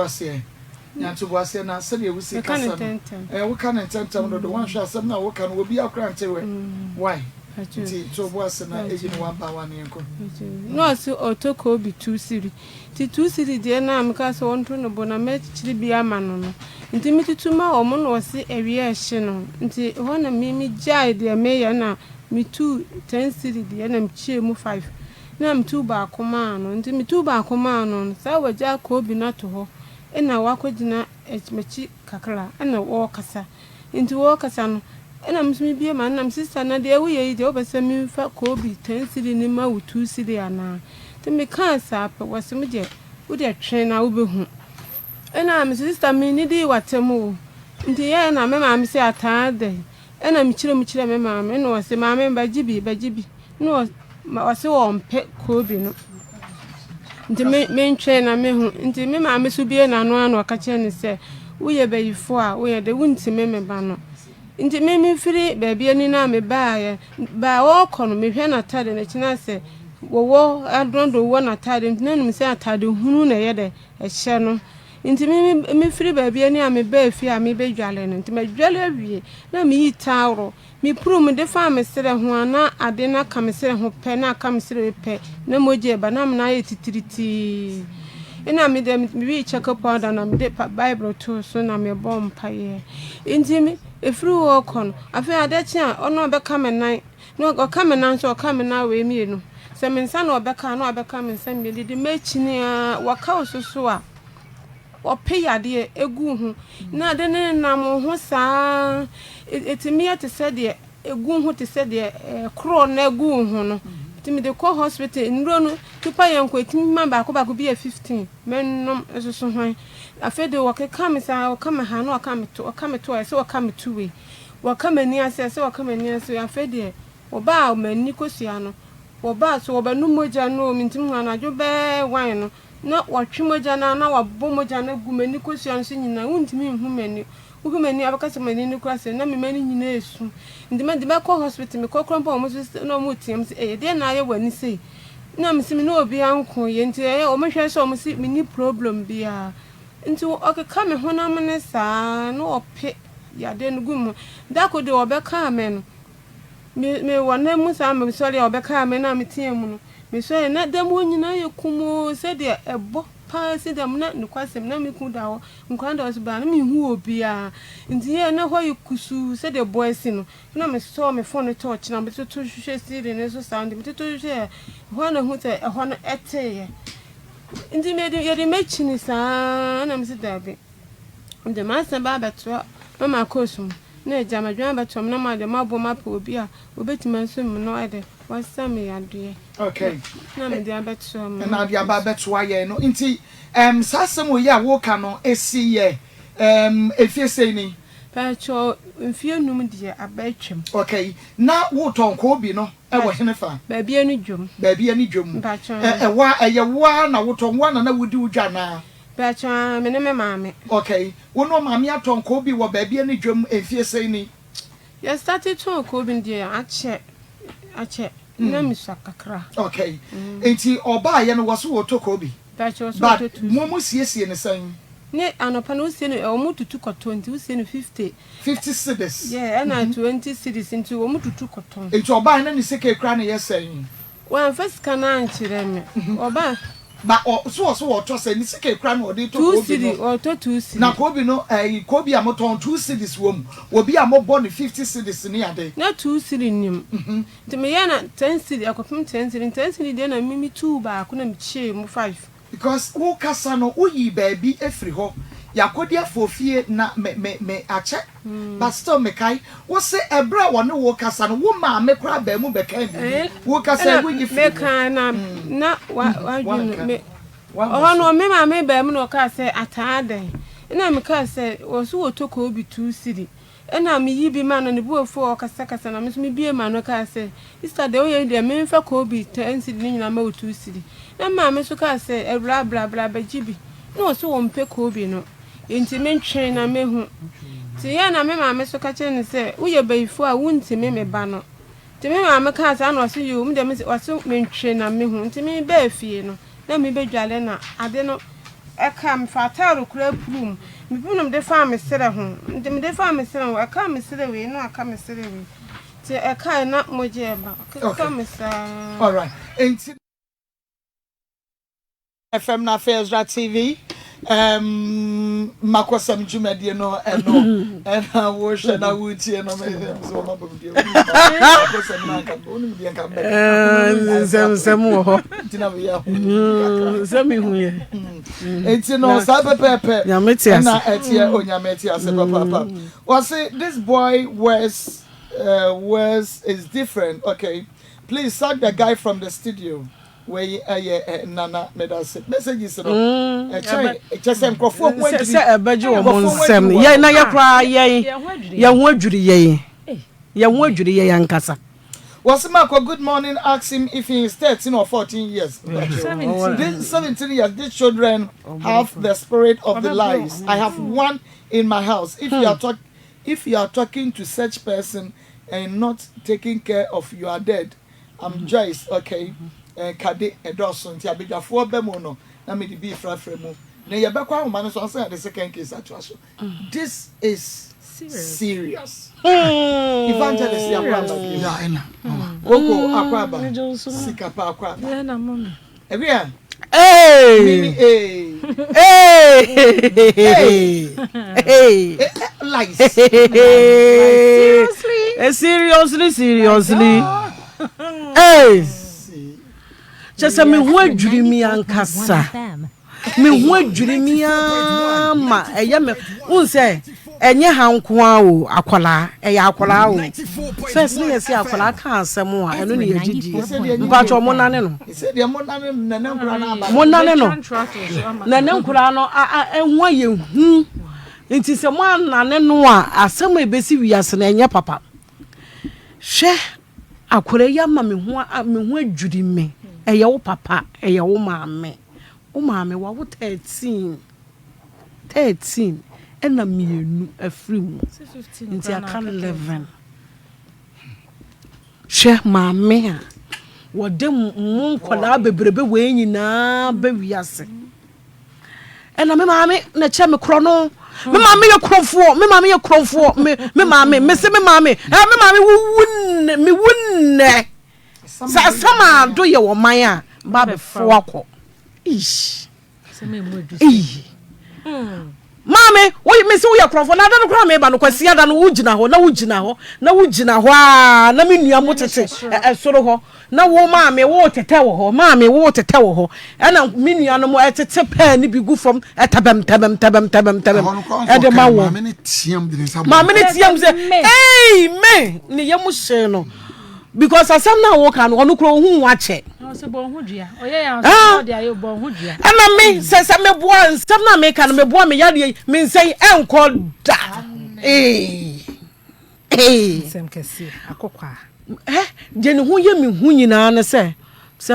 boase na se de wusi kasa wo kan tentem no do wan hwa asem na wo kan wo bi akra ntewe why to boase na eji no 1 by 1 yenko
no se otoko bi 2 cedi ti 2 cedi de na am ka so wonto no bo na me chiri bi ama no nti mitutuma o mo no se awia hye no nti ho na mi jai de me ya na mi 2 10 cedi de na mi chie mu 5 na mi 2 ba akoma no nti mi 2 ba akoma no sa waja ko bi na to ho ena wakogina echimechi kakra ena wo kasa nti wo kasa no ena msumi bie ma na sister na de ewu ye de obese mi fa ko bi 10 cedi ni ma wo 2 cedi ana te me kan sa pe wasem je wo de twen na wo behu ena mi sister mi ni di watemu nti ye na me ma mi se atade ena mi chire me ma me no wase ma me bajibi no wase wo mpe ko bi no nti me ntwe na me hu nti me ma me so bie na no anu aka che ni se wo ye bayifo a wo ye de wunti me ba no nti me firi ba bie ni na me ba wo kono me hwe na tade na kina se wo adondo wo na tade nti na num se atade hunu na ye de ehye no nti me firi ba bie ni a me ba fi a me be dwale no nti me dwale awie na me yi tawro mi prum de fa me sere ho ana ade na ka me sere ho pe na ka me sere pe na moje ba na me na ye titiriti ina me de mi check up powder na me de bible to so na me bom paye nti me efiri wo kon afi ade chi a ono be ka me nan no o ka me nan so o ka me na we mi no se me nsa na obeka na obeka me nsa me de me chi ni a waka osusu a ope yade egu hu na de ne na mo ho saa etimi ate se de egu hu te se de kro na egu hu no etimi de ko hospital nro no tupa yanko etimi ma ba ko bi 15 mennom esusu hwan afede woke kam sa wakam ha no wakam to se wakam tuwe wakam ani ase se wakam ani ase afede oba mani kosua no oba so oba nu moja no mintim hwan adwo be wan no na watwemoja na wabomoja na gumani kosua nso nyina wuntimi nhumani uhumani abakase mani ni kwase na memani nyina esu ndima de be ko hospital me kokron pa omo so na omo tiam se de na aye wani sei na msimi na obi anko ye nti omo hwe so omo si mini problem bia nti okeka me ho na mne saa na ope ya de ngum da ko de obeka me no me wona mu saa me sori obeka me na me tiam no me so na dem nyina ye kumo se de ebo pa se dem na nkwasem na me ku dawo nkwanda was ba na me hu obi a nti ye na ho yikusu se de boys no na me so me phone touch na me to hwehwe siri ne so sound me to hwehwe ho na hu te ho na eteye nti me de ye de mechi ni sa na me se dabe nti ma se ba beto Maa Akos na jamadwan beto na ma de mabo mapo obi a obetima nso me no ade wasame yadue
okay
na me de abeto
na de abeto aye no nti sasem wo ya wo ka no esi ye efie sei ni
pacho mfie num de abetwem
okay na wo tonko obi no e wo henefa
ba bia ni dwom
pacho wa eye wa na wo tonwa na wudi udwa na
pacho me ne me maame
okay wo no maame atonko obi wo ba bia ni dwom efie sei ni
you started to ko bi de ache na mi sakakra
okay enti oba ye no wo so wo toko obi
pacho so
to mo siesie ne san
ne anopa no sie no o mututu koto nti wo sie no 50
cedis
yeah na 20 cedis nti wo mututu koto
enti oba na ni seke kra na ye san
wan first kana anchire me oba
ba so to say ni seke kra na odi to
ko bi o to 2 cedis
na ko bi no ko bi amoton 2 cedis wo mu obi amobɔ no 50 cedis ni ade
na 2 cedis nim nti me ya na 10 cedis akopim 10 cedis de na mimi 2 ba ko na mi chie mu 5
because wo kasa no uyi baby efri ho yakodi afofie na me ache but still me kai wo se ebra wo ne wo kasa no wo ma me kra ba mu be kan bi wo kasa wo yi
me kan na wa me o no me ma me ba mu no ka se ataaden na me ka se wo so wo toko obi 2 cedi ena me yi bi ma no ne buofo kasa na me so me bie ma no ka say sister de oye de me mfa ko bi 10 cedi ni nyina ma 2 cedi na ma me so ka say e bla ba jibi no so wo mpe ko bi no enti me ntwe na me hu ti ya na me ma me so ka che ne say uye bayifo a wunti me ba no ti me ma me ka say na so you me de me so me ntwe na me hu enti me ba fie no na me be dwale na ade no e ka me fataro kura plum me bunum de fa me sere ho enti me de fa me sere ho e ka me sere we no aka me sere we ti e ka na moje ba ka me sa
all right enti FM na Ezra TV M'akosem jumedie no eno ena wo hwe na wutie no me so ma babudie M'akosem na ka onu bi enka be
nsem wo
tina be ya
nsem hu ye
enti no sa pepe
ya metias
na etie onyameti ase papa was say this boy was is different. Okay, please sack the guy from the studio where nana messages just say microphone
say ebeje wo monsem ye na ye kra ye ho adwuri ye ho adwuri ye yankasa
Wasimako, good morning. Ask him if he is 13 or 14 years. 17 years. These children have the spirit of the lies. I have one in my house. If you are talking to such person and not taking care of, you are dead. I'm Joyce. Okay. Kade Edoson. Tiabija for bemono. Na me di be frafremu. Na yebekwa umano so say the second case actually. This is serious. Evangelist Abraham.
Yeah, I know.
Oko akwaba. Sikapa akwaba.
Yeah, na mommy.
Ebia.
Hey.
Mimi
Hey.
Lies.
Seriously. Hey. Just me ho adwuri mi ankasa. Me ho adwuri mi ama eye me unse enye hankwa o akwala eye akwala o first ne yesi akwala ka asem a eno ne yagidi mpa cho mo nane no
se de mo nane nane nkura na aba
mo nane no nane nkura no enho ayehu nti se mo nane no a asem ebesi wiase na enye papa hwe akwala ya ma me ho adwuri me eye wo papa eye wo maame wa wo 13 ena mienu afri mu nti aka 11 hwe maame a wode mu nkola bebrebe we nyina ba wiase ena me maame na che me kro no me maame ye krofo me maame me se me maame me wunne sa sama do ye wo man a ba be fo akọ ish se me mu adu Mame, we me so ya krofo na da no kra me ba no kwasi ada no wugina ho na me nua motete esoro ho na wo mame wo tete wo ho e na me nua no mo etete pa ni bi gu from etabem e de ma wo mame ne tiam ze hey me ni yemu hye no because asem na wo ka no ono kro hu wa che se bon hu dua oye ya so de ayo bon hu dua ana me se me boa nsem na me ka no me boa me yade me nsei enko da nsem kesi akokwa je ne hu ye me hu nyina na se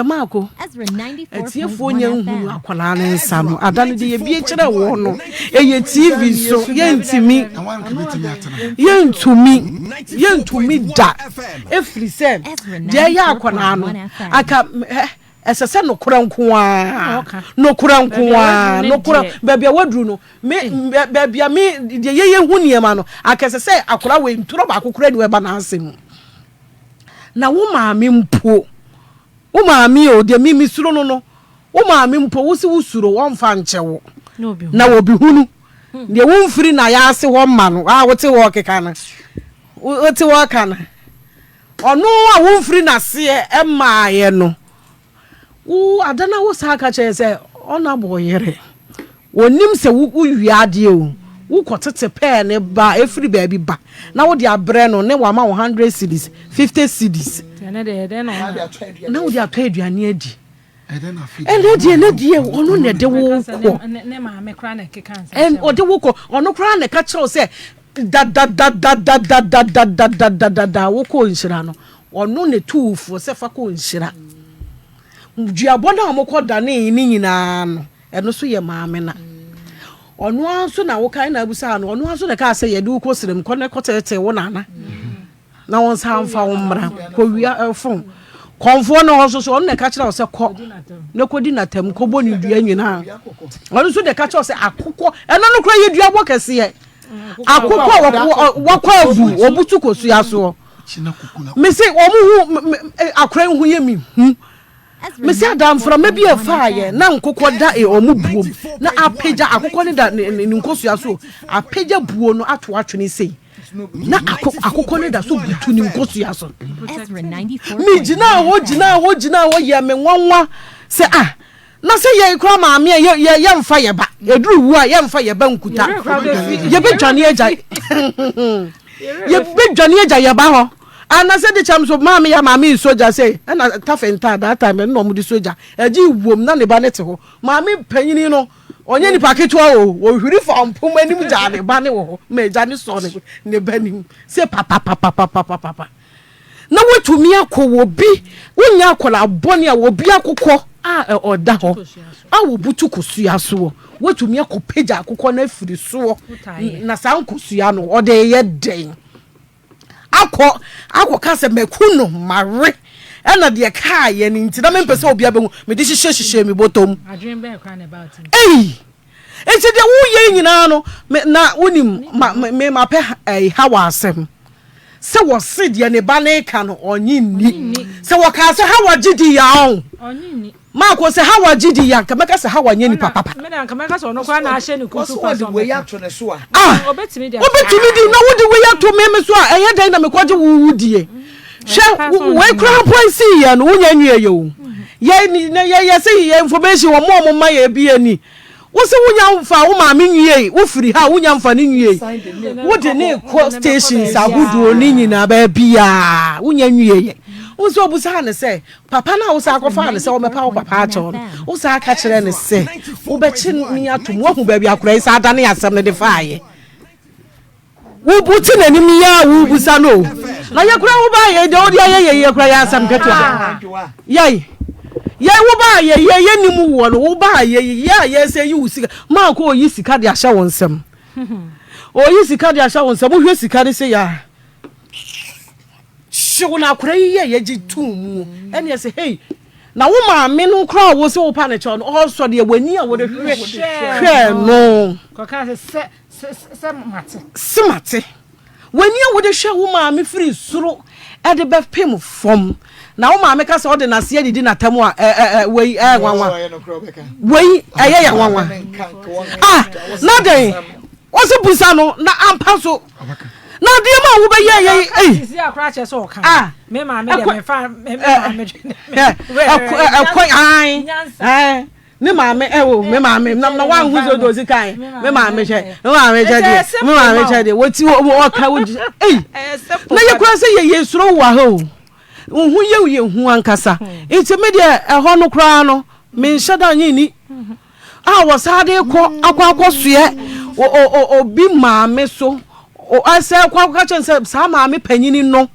mako
Ezra 94.1
etiefo nya hu akwala na nsa no adane de ye bie kire wo no eye TV so yentumi da efri se de ya akwala no aka esese no kura nkoa babia wadru no me babia me de ye hu niema no aka esese akwala we nturo ba akokura ni we ba na asem na wo maame mpo wo maami o de mimi suro no wo maami mpo wo si wusuro wo mfa nchewo na wo bi hunu de wo mfiri na ya ase wo ma no wote wo keka na wote wo kana ono a wo mfiri na se e maaye no wo adana wo saka che se ona boyere wonim se wo wiade o wo kotete pe ne ba efiri ba bi ba na wo de abre no ne wa ma 100 cedis 50 cedis na wo dia twaduane adi ene die ono ne de wo ko ne maame kra na kekansa ode wo ko ono kra na ka chiro se da wo ko nshira no ono ne tuufo se fa ko nshira duabo na mo ko da ne ni nyina no eno so ye maame na ono anso na wo kan na abusa no ono anso na ka se ye de ko sirem ko ne ko tete wo na won sa amfa wo mra ko wia efon konfo no so so ono ne ka kira wo se ko ne ko di na tam ko boni dua nyina ono so de ka kira wo se akokɔ eno no kura ye duabo kese ye akokɔ wakɔ avu obutu ko su yaso me say omu akran hu ye mi me say adam from maybe a fire na nkokɔ da omu buom na apeja akokɔ ne da ne nkosu yaso apeja buo no ato atwene sei na akokɔ ne da so butu ne nkosu yaso me gina wo ye me nwanwa say na se ye kra maame ye mfa ye ba eduru wu a ye mfa ye ba nkuta ye be dwane agya ye be dwane agya ye ba ho ana se de cham so maame ya maame soja say na tafenta that time no mu di soja agi wuom na ne ba ne te ho maame panyini no onye ni paketua o hwiri fa mpom anim gya ne ba ne wo ma agya ne so ne ba nim se papa na wotumi akɔ bi wonya akɔla bɔne a wobi akokɔ oda ho wo butu kosua so wotumi akɔpagya akokɔ na afiri so na san kosua no ode ye den akɔ ka se maku no mare na de ka ye ni nti na me pese obi abehu me de hyehyɛ me botom adwen be kra na about enti de wo ye nyina no na wonim me mapɛ hawa asɛm se wo sidie ne ba ne ka no onyi ni se wo ka se hawa gidi ya on onyi ni Maa Akos hawa gidi ya kameka se hawa nye ni papa me na kameka so no kwa na ahye ni kusu kwa so we ya to ne so obetimi di na wo di we ya to me so a eye dan na me kwaje wo wudie hwe we kra point see ya no wonya nwie ye o ye say ye information wo mo ma ye bi ani wo se wonya mfa wo ma me nwie wo firi ha wonya mfa ne nwie wo de ne ko stations agudu ni nyina ba bia wonya nwie ye wo so obusa ne se papa na wo sa akɔfa ne se wo mepa wo papa acho no wo sa aka kire ne se wo be chi ni atom wo hu ba bia kura isa ada ne asem ne de faaye wo buti na nim ya wo busa no na ye kura wo ba ye de odi ye kura ya asem keto ye wo ba ye nim wo no wo ba ye say you sika ma ko yi sika de ahya won nsem o yi sika de ahya won nsem wo hwe sika de se ya show na kura ye gi tum ene ye say hey na wo ma me no kra wo se wo pa ne cho no also de wani a wo de hwe no ko ka se mate wani a wo de hwe wo ma me free suro e de be pem fom na wo ma me ka se o de na se didi na tamu a wei nwanwa wei eye ya nwanwa na den o se busa no na ampa so na de ma wo be ye sisi akra che so ka me ma me de me fa me ne ma me ewo me ma me na wan hu zo do sikai me ma me che de woti wo ka wo na ye kura se ye suro wa ho hu ye hu ankasa enti me de ho no kura no me nshada nyini wo sa de akwa soe obi ma me so o ase kwa chense sa ma me panyini no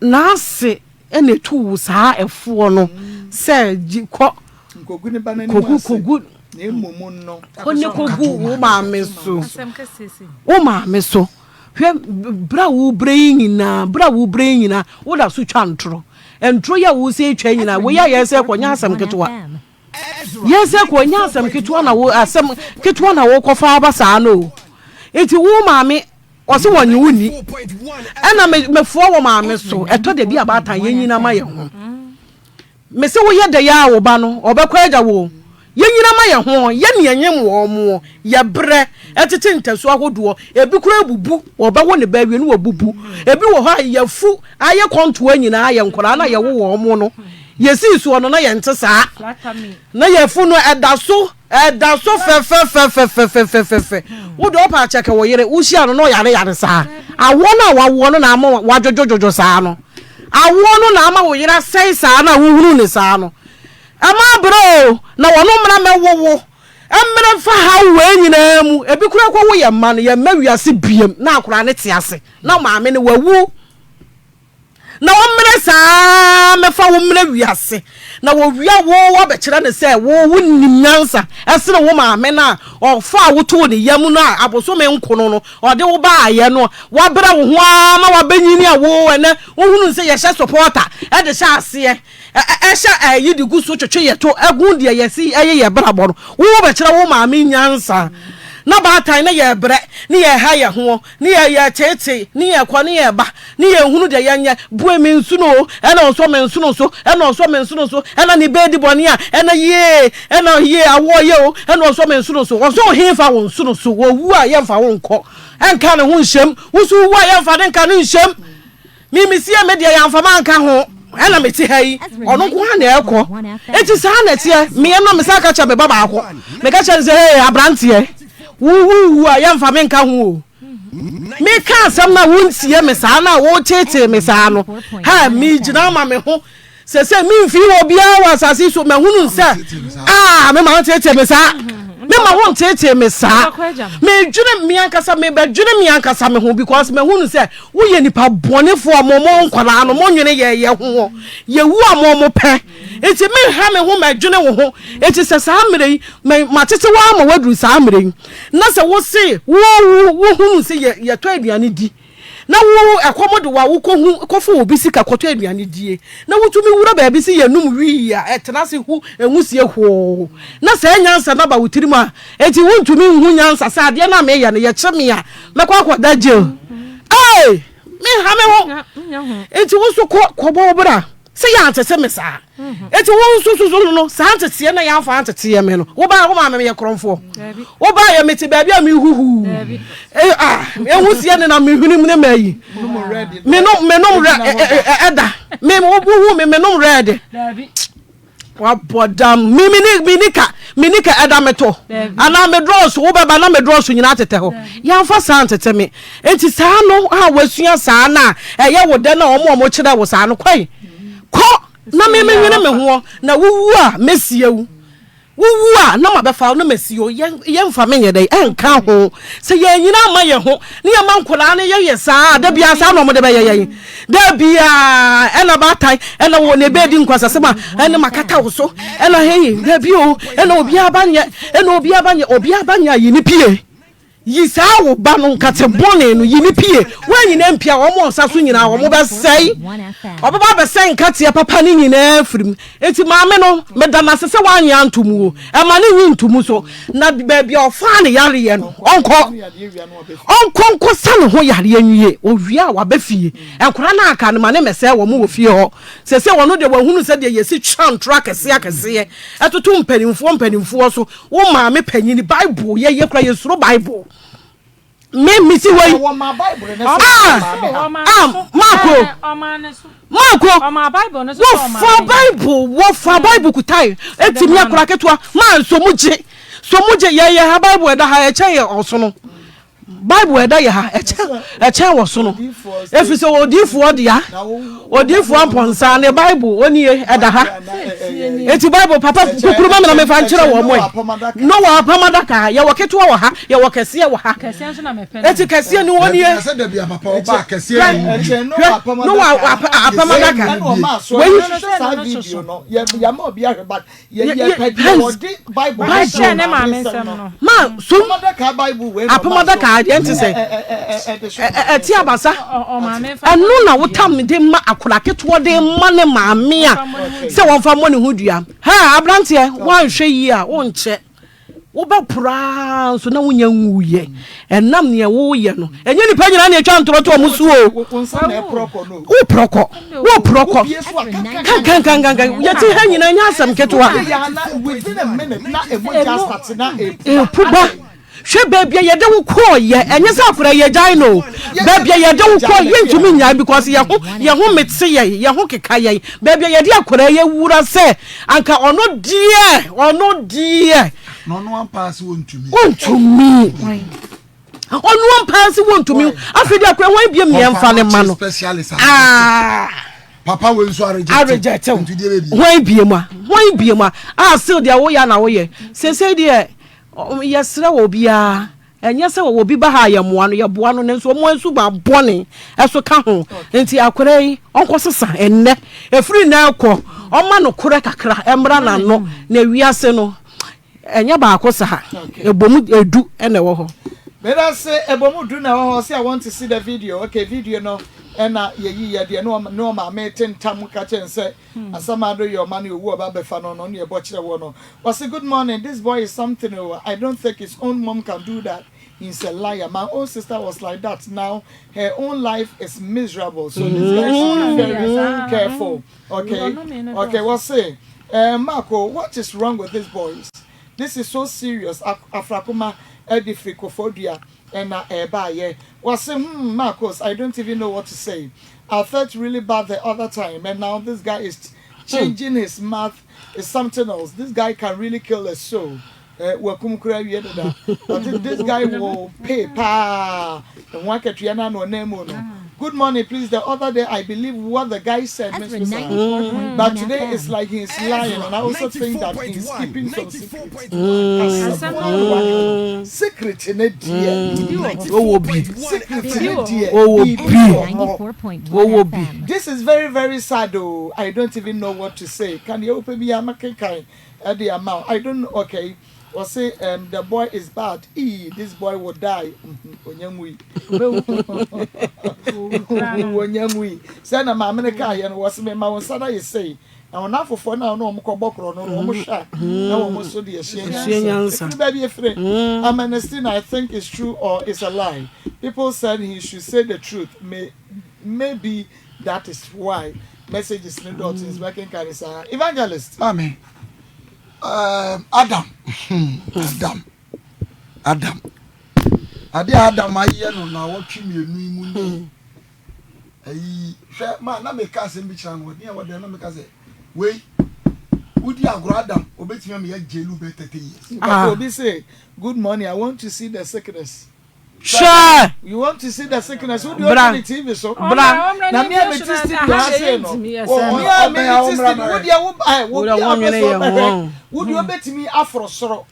na ase ene tu sa efo no se ko kogu ne ba na ni kogu na emomu no onye kogu wo ma me so hwe bra wo bre nyina wo da so twa ntro entro ya wo se twa nyina wo ya yese konya asem ketwa na wo asem ketwa na wo kofa aba sa no enti wo ma me ose wonye wuni ena mefo wo ma me so eto de bi abata yenyina ma ye ho me se wo ye de ya wo ba no obekwa agya wo yenyina ma ye ho ye ne yenyem wo mo ye bre etete ntasu ahodo ebi kura ebubu obewo ne ba wie no wabubu ebi wo ha ye fu aye konto anyina aye nkora na ye wo mo no yesi su ono na ye nte saa na ye fu no edaso fe wo do pa check wo yere wo hia no yare saa awo na wawo no na ama wajojojojo saa no awo no na ama wo yere sei saa na wo huru ne saa no ama bro na wono mra mewowo emre fa ha we nyina mu ebi kura kwa wo ye ma no ye ma wiase biem na akora ne te ase na maame ne wawu na wo mre saa me fa wo mre wiase na wo wia wo be kire ne se wo wunnim nyansa esere wo maame na o fa wo to ne yam no aboso me nkono no o de wo ba aye no wo bra wo ho ama wa banyini a wo ene wo hunu se ye hye supporter e de hye ase e yi di guso twetwe ye to egun de ye si eye ye bra bo no wo be kire wo maame nyansa na ba tan na ye bre ni ye ha ye ho ni ye tete ni ye kwa ni ye ba ni ye hunu de ye nye bue me nsu no e na so me nsu no so e na so me nsu no so e na ni be di boni a e na ye awo ye o e na so me nsu no so wo so he fa wo nsu no so wo wu a ye fa wo nko enka ne ho nhyem wo so wu a ye fa de nka ne nhyem mi sie me de ya mfa man ka ho ena me ti hai ono ko ha na ekọ eti sa na tie me na me sa ka cha me baba akọ me ka cha ze hey abrantie wu a yamfa me nka ho me ka asam na wontie me sa na wo tete me sa no ha mi gina ma me ho se mi mfi wo bia wa asase so me hunu nsa me ma tete me sa me ma won tete me sa me dwene mi ankasa me be dwene mi ankasa me ho because me hunu se wo ye nipa bonefo amomo nkwala no mo nwene ye ho ye wu amomo pe enti me ha me ho ma dwene wo ho enti se sa mire ma tete wa ma waduru sa mire na se wo se wo hunu se ye to aduane di na wo ekomodo wa wo kofo obi sika koto aduane die na wotumi wura ba bi si yenum wi ya etena se hu enwusie ho na se nyansa na ba wotiri a enti wontumi hu nyansa sa de na me ye ne ye cheme a mekwa akoda je me ha me ho enti wo so kobo bra se ya antese me sa enti wo so no sa antese na ya fa antese me no wo ma me ye kromfo wo ba ye meti ba bia me huhu enwusie ne na me hunu ne mayi me no eda me wo me no red wa bodam minika eda meto ana me draws wo baba na me draws nyina tete ho ya fa sa antete me enti sa no ha wasua sa na eye wo de na omo kire wo sa no kwai ko na me nwene me ho na wuwu a mesie wu na ma be fa no mesio ye mfa me nyedai enka ho se ye nyina ma ye ho ne ye mankola ne ye saa da bia saa no mo de be ye da bia ena batai ena wo ne be di nkwasase ma ena makata wo so ena hey da bio ena obi abanya yi ni pie yi saa wo ba no nkate bone no yi ni pie wanyi na mpia wo mo nsa so nyina wo mo be sei obaba be sei nkate papa ni nyina firim enti maame no me da na sese wanyi antomu o e ma ni nyi ntomu so na ba bia ofa ne yare ye no onko sa no ho yare anwie owia wa ba fie enkora na aka no ma ne mese wo mo wo fie ho sese wo no de wo hunu se de yesi twan track akese etoto mpanimfo so wo maame panyini bible ye kra yesuro bible me si wey Mako wo bible kutai etimi akora ketua man so muje ye ha bible da ha eche ye osono bible eda ye ha eche wo sono efise odifo dia odifo amponsa ne bible oni eda ha eti bible papa kukuru ma na me fa nkyere wo moy no wa apamadaka ye wo ketua wo ha ye wo kese wo ha kese so na me pe eti kese ni woni ye kese da bia papa oba kese no wa apamadaka we sa video no ye ma obi ahwe but ye bible share ne ma me nsem no ma so apamadaka bible we apamadaka enti say eti abasa enu na wotam de ma akura keto de ma ne maame a se won fa mo ne hudua ha abrantie wan hwe yi a won che wo ba pra so na wonya nwuye enam ne wo ye no enye nipa nyina na etwa ntoroto omusu o wonsa na proko no wo proko kan yeti ha nyina nya asem keto a within a minute na emoja start na puba hwe babia ye de wo ko ye enye sa akura ye jai no babia ye de wo ko ye ntumi nya because ye ho metse ye ho keka ye babia ye de akura ye wura se anka ono die no ampa se wontumi onu ampa se wontumi afidi akura wan bia me mfa ne ma no papa we nso areject wan bia mu a still dia wo ya na wo ye se de yesre wo bia enye se wo bi ba ha ye moa no ye boa no nso mo ansu ba bone eso ka ho enti akora yi onko sesa enne efiri na ekọ oma no kore kakra emra na no na wiase no enye ba akosa ha ebomu edu ene wo ho
Let us say ebomu du na wo ho say I want to see the video. Okay, video no ena ye de no ma meeting tam ka chen say asamado your money owu oba be fa no no ye bo kire wo no. Was say good morning, this boy is something I don't think his own mom can do that. He's a liar. My own sister was like that. Now her own life is miserable. So this guy should be very careful. Okay. Okay, what's say? Marco, what is wrong with these boys? This is so serious. Akoma Edificophobia and Ebaye. Was say, Marcos, I don't even know what to say. I felt really bad the other time, and now this guy is changing his mouth. Is something else. This guy can really kill a soul. But this guy will pay pa. Good morning, please. The other day, I believe what the guy said, but today it's like he's lying, and I also think that he's keeping some secrets. Secret in it, dear. This is very, very sad, though. I don't even know what to say. Can you open me a makai at the amount? I don't know. Okay. Or say the boy is bad. This boy will die. Onyamwi. Say na ma me ka ye no was me ma won sada ye say. Na won afofo na no mo kobokro no mo sha. Na won mo so de ehyansa. Baby efre. Amnesty I think is true or is a lie. People said he should say the truth. Maybe that is why messages is working Kanisa. Evangelist.
Amen. Adam. Adam aye no na wotwe mienu mu ni. Hwe ma na make asem bi kira no dia wode na make say we udi agro Adam obetimi am ye jelu be 30 years.
Obi say good morning, I want to see the sickness.
Sure.
You want to see the sickness? Who do you want the TV so? Bra. Na me am testing to say no. Oh, me am testing. Would you bet me afro soro?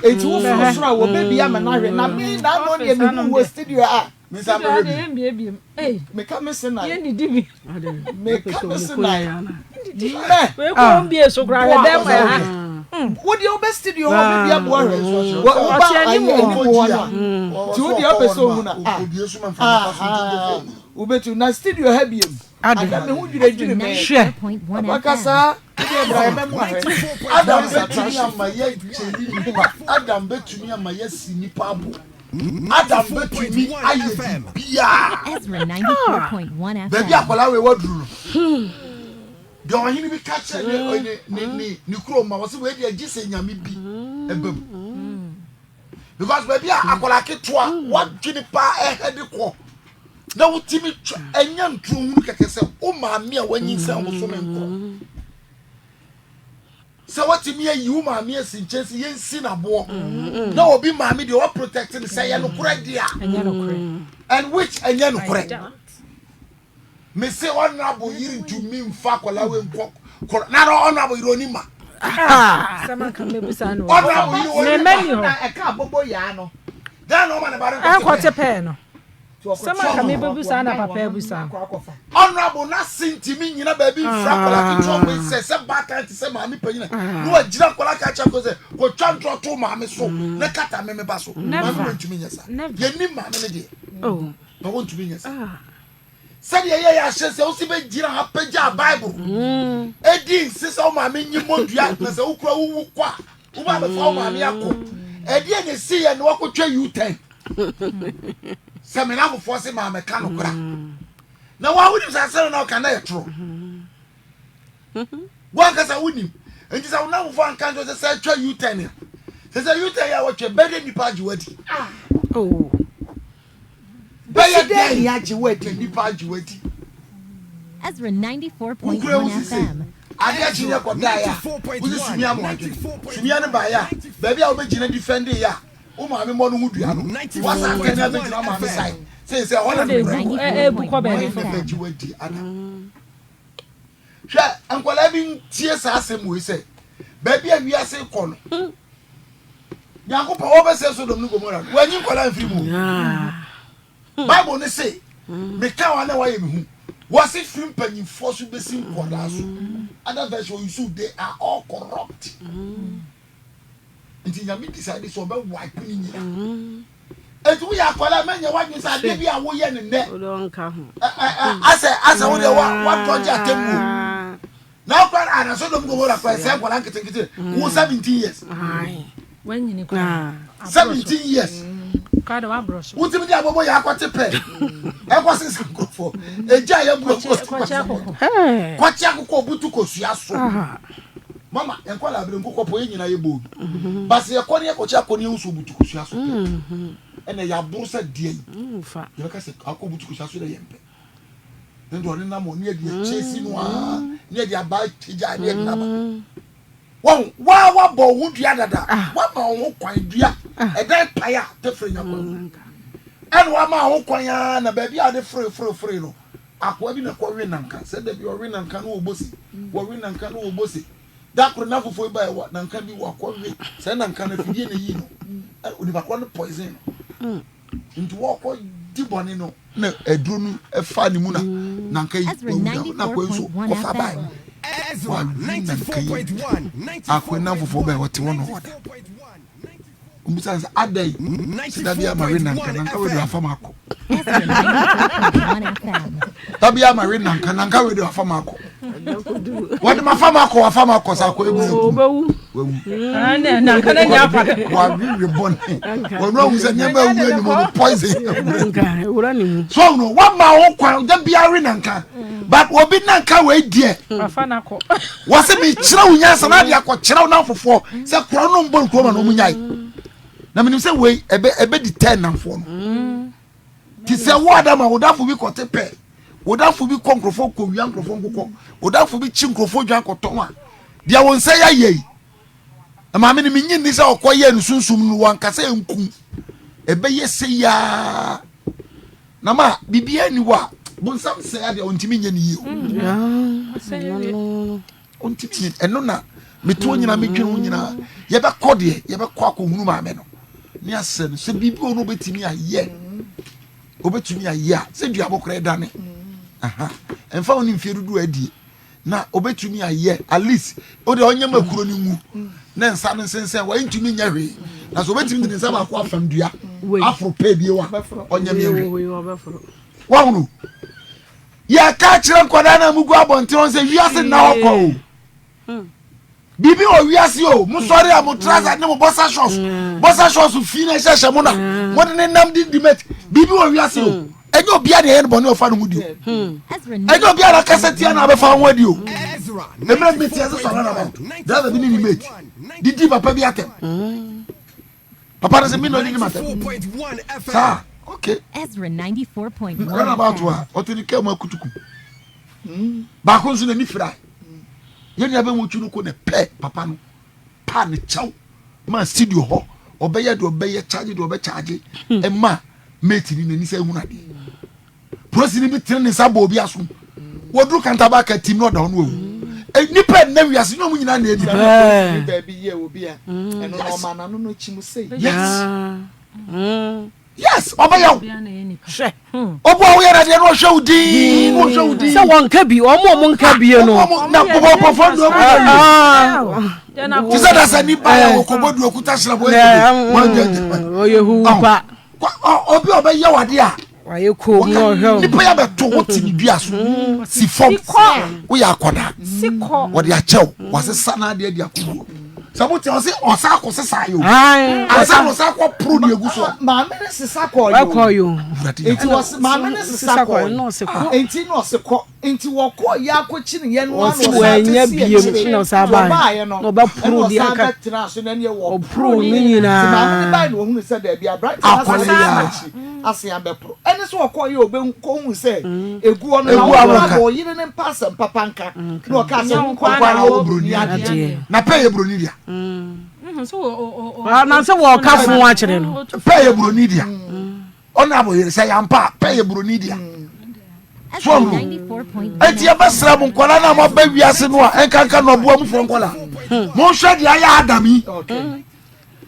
It will for soro wo baby am na hwe na me na no dey me wo studio a. Me say baby. Hey, me come say na. Ye ni dibi. Me come say na. We go be so gra dem what the best studio baby am worry. What any more to the upper so na. Ubetu na studio heavy. Adam me hu dwere me.
Share.
Makasa
Adam betumi amaye sinipa abo. Adam betumi aye bia.
Ezra 94.1 FM.
Baby akola we waduru. The ohini bi catch ni kroma was we dey gise nyame bi ebam. Because baby akola ketwa wadwini pa ehede ko. Na wutimi enya ntru keke se o maami a wanyi se wo so menko. Se watimi ayi wo maami asinchesi yensi na bo. Na obi maami de o protecting say ye no kura dia.
Enya no kure.
And which enya no kure. Me say honorable yiri to me mfa kola we nko. Na no honorable ironi ma.
Sama kan me busa no.
Honorable you
me mani ho.
e ka bobo ya no.
Dan no ma na bare
ko tepe no. Sama kan me busa na papa busa.
Honorable na sintimi nyina baby fra kola kitro we se bata ti se maami panyina. No agira kola ka cha ko se ko twantro to maami so. Na kata me ba so. Maami ntumi nyesa. Ye ni maami ne de.
Oh.
Ba won ntumi nyesa. Said ye ya shese o si be gira ha pagya Bible. Edi sisa o maami nyimodua na se ukura wu kwa. Wo ba be fa o maami akọ. Edi e ne si ye no akotwa U10. Semina mo force maami ka no kura. Na wa wunim sa se na o ka na ye tro. Wa ka sa wunim. Enti sa una mo fo an kan jo se twa U10. Se U10 ya wo twa bede nipa jiwadi.
Oh.
Ezra 94.1 FM.
Adia chinya koda ya. Uzi sumia mo adwe. Sumia ne ba ya. Baby a obegina defend ya. O ma me mo no hudua no. Wasa ka na be jina ma me sai. Say ona be
bu ko be
be jiwadi ada. Hwe ankola bi tie sa asem we say. Baby a wi ase ko no. Nyankopɔ obese Sodom ni Gomora wanyi nkwala mfiri mu Bible ne say me ka wa na wa ye me hu was it film panyimfo so besi nkwala so other version you see they are all corrupt nti nyame decide so be wipe ni nyina etu ya kwala menya wadwe sa de bia wo ye ne ne
odonka ho
asa wo de wa project temu now kwala ana Sodom Gomora kwa se kwala nkete wo 17 years
when you kwa
17 years
kada wa brush
wontimi dia bobo ya akwate pe e kwa sisi nkofo eja ya bu kwacha akoko butu kosua so mama enkwala abire nkoko po nyina ye bo basi ye kone kwacha kone usu butu kosua so ene ya bursa die fa ye ka se akoko butu kosua so de yempe ndo ne na mo ne de chesi no a ne de aba tija ne na ba wa bo wudua dada wa ma wo kwan dua e dan paya te free nyakwa en wa ma wo kwan ya na ba bia de free no akwa bi na kwa we nanka se da bi o we nanka no obosi wo we nanka no obosi da kro na fofo ba wa nanka bi wa kwa we se nanka na fidie na yi no oni ba kwa no poison nti wo ko di bone no na eduro no e fa ni mu na nanka yi na kwa nso ko fa ba
Ezra 94.1
akwena fofo ba wote wono umisa adai tabia marina nka we do afamako tabia marina nka we do afamako wadi mafamako sa ko ebu
obawu na nka na nya pa
wa bi bon wono umisa nyamba wu ni mo poison
nka wura ni mu
so no wa ma wo kwan da bia re nka but obi nanka we die
afanako
wase mi kira unyansa na dia ko kira na fofo se kro no mbon ko ma no munyai na menim se we ebe di 10 namfo no ti se wo adama wodafo bi ko tepe wodafo bi konkrofo ko wi ankrofo nkoko wodafo bi chi nkrofo dwan ko ton a dia won se ya yei ama me ni nyi ni se okoye nsunsum no wanka se enkum ebe ye se ya na ma bibia ni wa bonsam se ya de ontimi nya ni yi ontimi eno na meto nyina metwe nyina ye be kode ye be kwa ko hunu ma me no ni asem se bibi ono betimi aye obetumi aye se dua bokre dane aha emfa oni mfiedudu adi na obetumi aye at least o de onye makuro ni mu na nsa no sensen wa ntumi nya hwe na so obetumi de nsa ba ko afam dua afro pe bie wa onye me hwe wa hunu ya ka kire nkoda na mugu abonte on se wiase na okọ bibi o wiase o mu sori amutraza ne mo bossa shoes fi na hyehyɛ mo na mo de nam di met bibi o wiase o enyo obia de yen bone ofa no mudi enyo obia na kasetia na abefa ho adi o ebra mi tie so na ba da bi ni met di papa bi atem papa na se mi no ni matem sa okay
Ezra 94.1
what about wa otinike mo akutuku ba ko nso na ni fira yeni abe mo tunu ko ne pe papa no pa ne chaw ma studio ho obeye do obeye charge do obe charge e ma mate ni nani se huna de prosi ni bi tene ne sabo obi aso wodru kantaba ka tim no da ho no wu ni pe na wiase no mu nyina na edi
da bi ye obi a eno no ma na no chimu sei
yes obeye hwe obo wo yera de no hwe udi
se won ka bi omo nka bi no
na bobo pofo do ti sada sani ba ya okobodu okuta srabo
oyehu pa
obi obeye wade a
waye ko mo hwe
ni pa ya beto woti ni dua so si fom wo ya akoda
siko
wode a chew wasesa na de dia kudu sabuti on se osa akose sayo asa no sa ko pro ni eguso
ma me ne sisa ko
yo
enti was ma me ne sisa ko no se ko enti no se ko enti wo ko ya ko chi ne ye no ano
sa nya biem no sa ba no ba pro di aka
tra so na ne wo
pro ni nyina
ma me ne ba no hu se da bia bright ase ya be pro ene so wo ko ye obe ko hu se egu ono na wo yire ne pasa papanka no ka se ko kwa wo broni ade
na pay ye broni dia
so na se wo ka fun wa kire no
pay ye broni dia ona bo yire say ampa pay ye broni dia so no enti abasra mu nkola na mo ba wiase no a enkanka no bo mu fo nkola mo hwe dia ya adami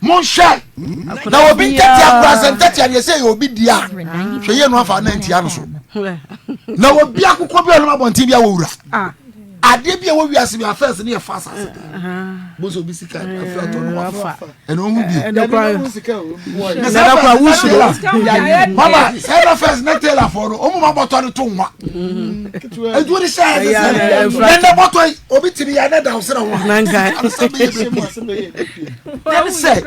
Mon share. Now obi tete akura tete and say obi dia. So ye no afa na ntia no so. Na obi akukọ bi ono abontin bia wo wura. Ade bia wo wiase bia first na ye fast. Bo so bi sika afia to no afa. And ohu bi.
And the
sika o.
Na kwa wusu. Mama, say na first na tell aforo. Omo ma boto no to nwa. E do the say. And the boto obi tiri ya na down sira wo.
Nanka.
Let me say.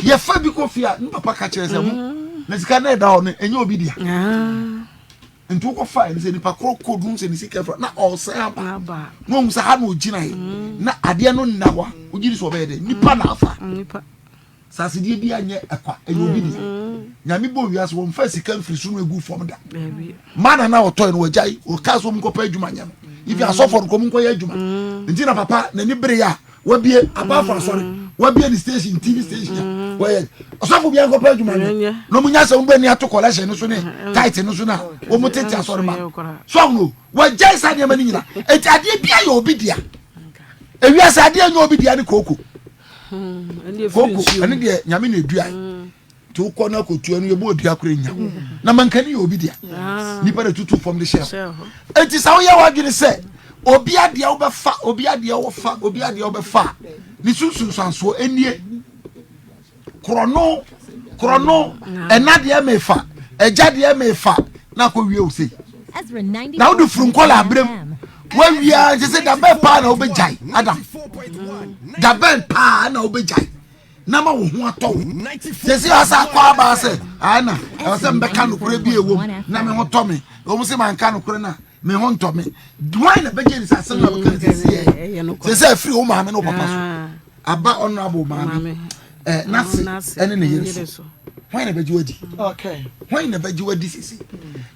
Ye fa bi Kofi a papa ka kire say mo. Na sika na da no enye obi dia. Nti ko fa ni se ni pa kro dun se ni sika fra na all say aba. No mu sa ha no gina he. Na ade no nna wa. Ogiri so be de nipa na afa.
Nipa.
Sase die bi anye akwa enye obi dia. Nyame bo wiase wo mfa sika mfiri so no egu fom da. Mana na otoy no wajai o ka so mu ko pa adwuma nyam. If you are suffering ko mu ko ya adwuma. Nti na papa na ni bere ya wabie abafa sorry. Wabie the station TV station. Why osafo bia ko pa adwuma no mu nya se mu bani ato collection no so ne tight no so na wo mu tete asori ma so no wajai sa de mani nyina enti ade bia ya obi dia ewiase ade anya obi dia ne koko koko ane de nyame na edua to ko na kotu anu ye bo odua kora nya na mankani ya obi dia nipa da tutu from the shell enti sa wo ya wadwene se obi ade wo befa obi ade wo fa obi ade wo befa ni sunsun sanso enie krono enade mefa ejade mefa na ko wie o sei na wo du frunkola abrem wa wia je se da be pa na obejai adam da be pa na obejai na ma wo ho ato je se asa kwa ba se ana e se mbeka no kure bi ewom na me ho to me o mu se man ka no kure na me ho nto me why na beje ni sase na be kan se se free o ma me no papa so aba honorable man nasi ene ne yeso why na beji wadi
okay
why na beji wadi sisi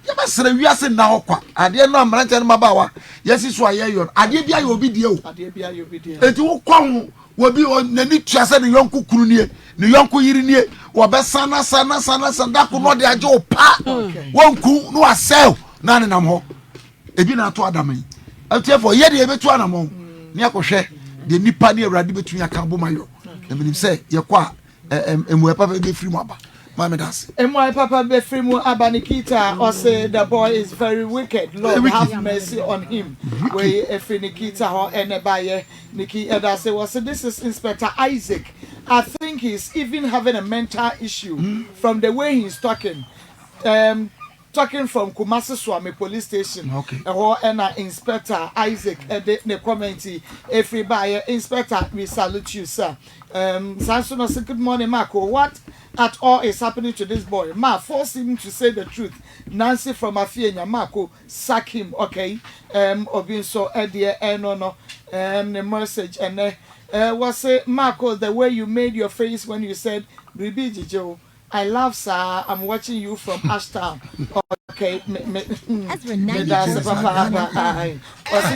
ya ba sere wiase na hokwa ade no amrante no mabawa yesi so ayeyon ade bia ye obi die o
ade bia ye obi die
enti wo kwon wo bi nani tuase ne yonku kunu nie ne yonku yiri nie wo be sana da ko no de age o pa wonku no asel na ne nam ho ebi na to adaman atiefo ye de ebetu anamon ne akohwe de nipa ne awrade betumi aka bomayo na minim se ye kwa emu papa be free mu aba mama das
emu papa be free mu aba Nikita or say the boy is very wicked. Lord have mercy on him. We efri Nikita ho enebaye Nikita say was this is Inspector Isaac. I think he's even having a mental issue from the way he's talking. Talking from Kumasi Swami police station.
Okay.
And Inspector Isaac the commenty everybody Inspector we salute you sir. Samson said good morning Marco. What at all is happening to this boy? Ma force him to say the truth. Nancy from Afia Marco sack him okay. Obin so dear no the message and was say Marco the way you made your face when you said Ribiji Joe. I love sir. I'm watching you from Ashtown. Okay.
Ezra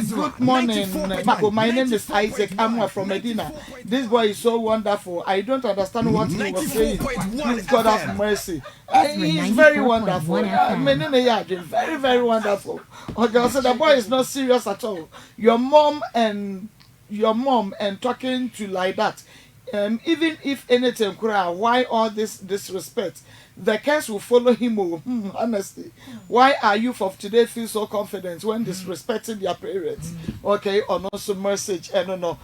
Good morning. My name is Isaac. I'm from Medina. This boy is so wonderful. I don't understand what he was saying. Please God have mercy. He's very wonderful. Very, very wonderful. Okay, so the boy is not serious at all. Your mom and talking to like that. Even if anything, why all this disrespect? The curse will follow him. Honestly, why are you of today feel so confident when disrespecting their parents? Okay, or also message. I don't know.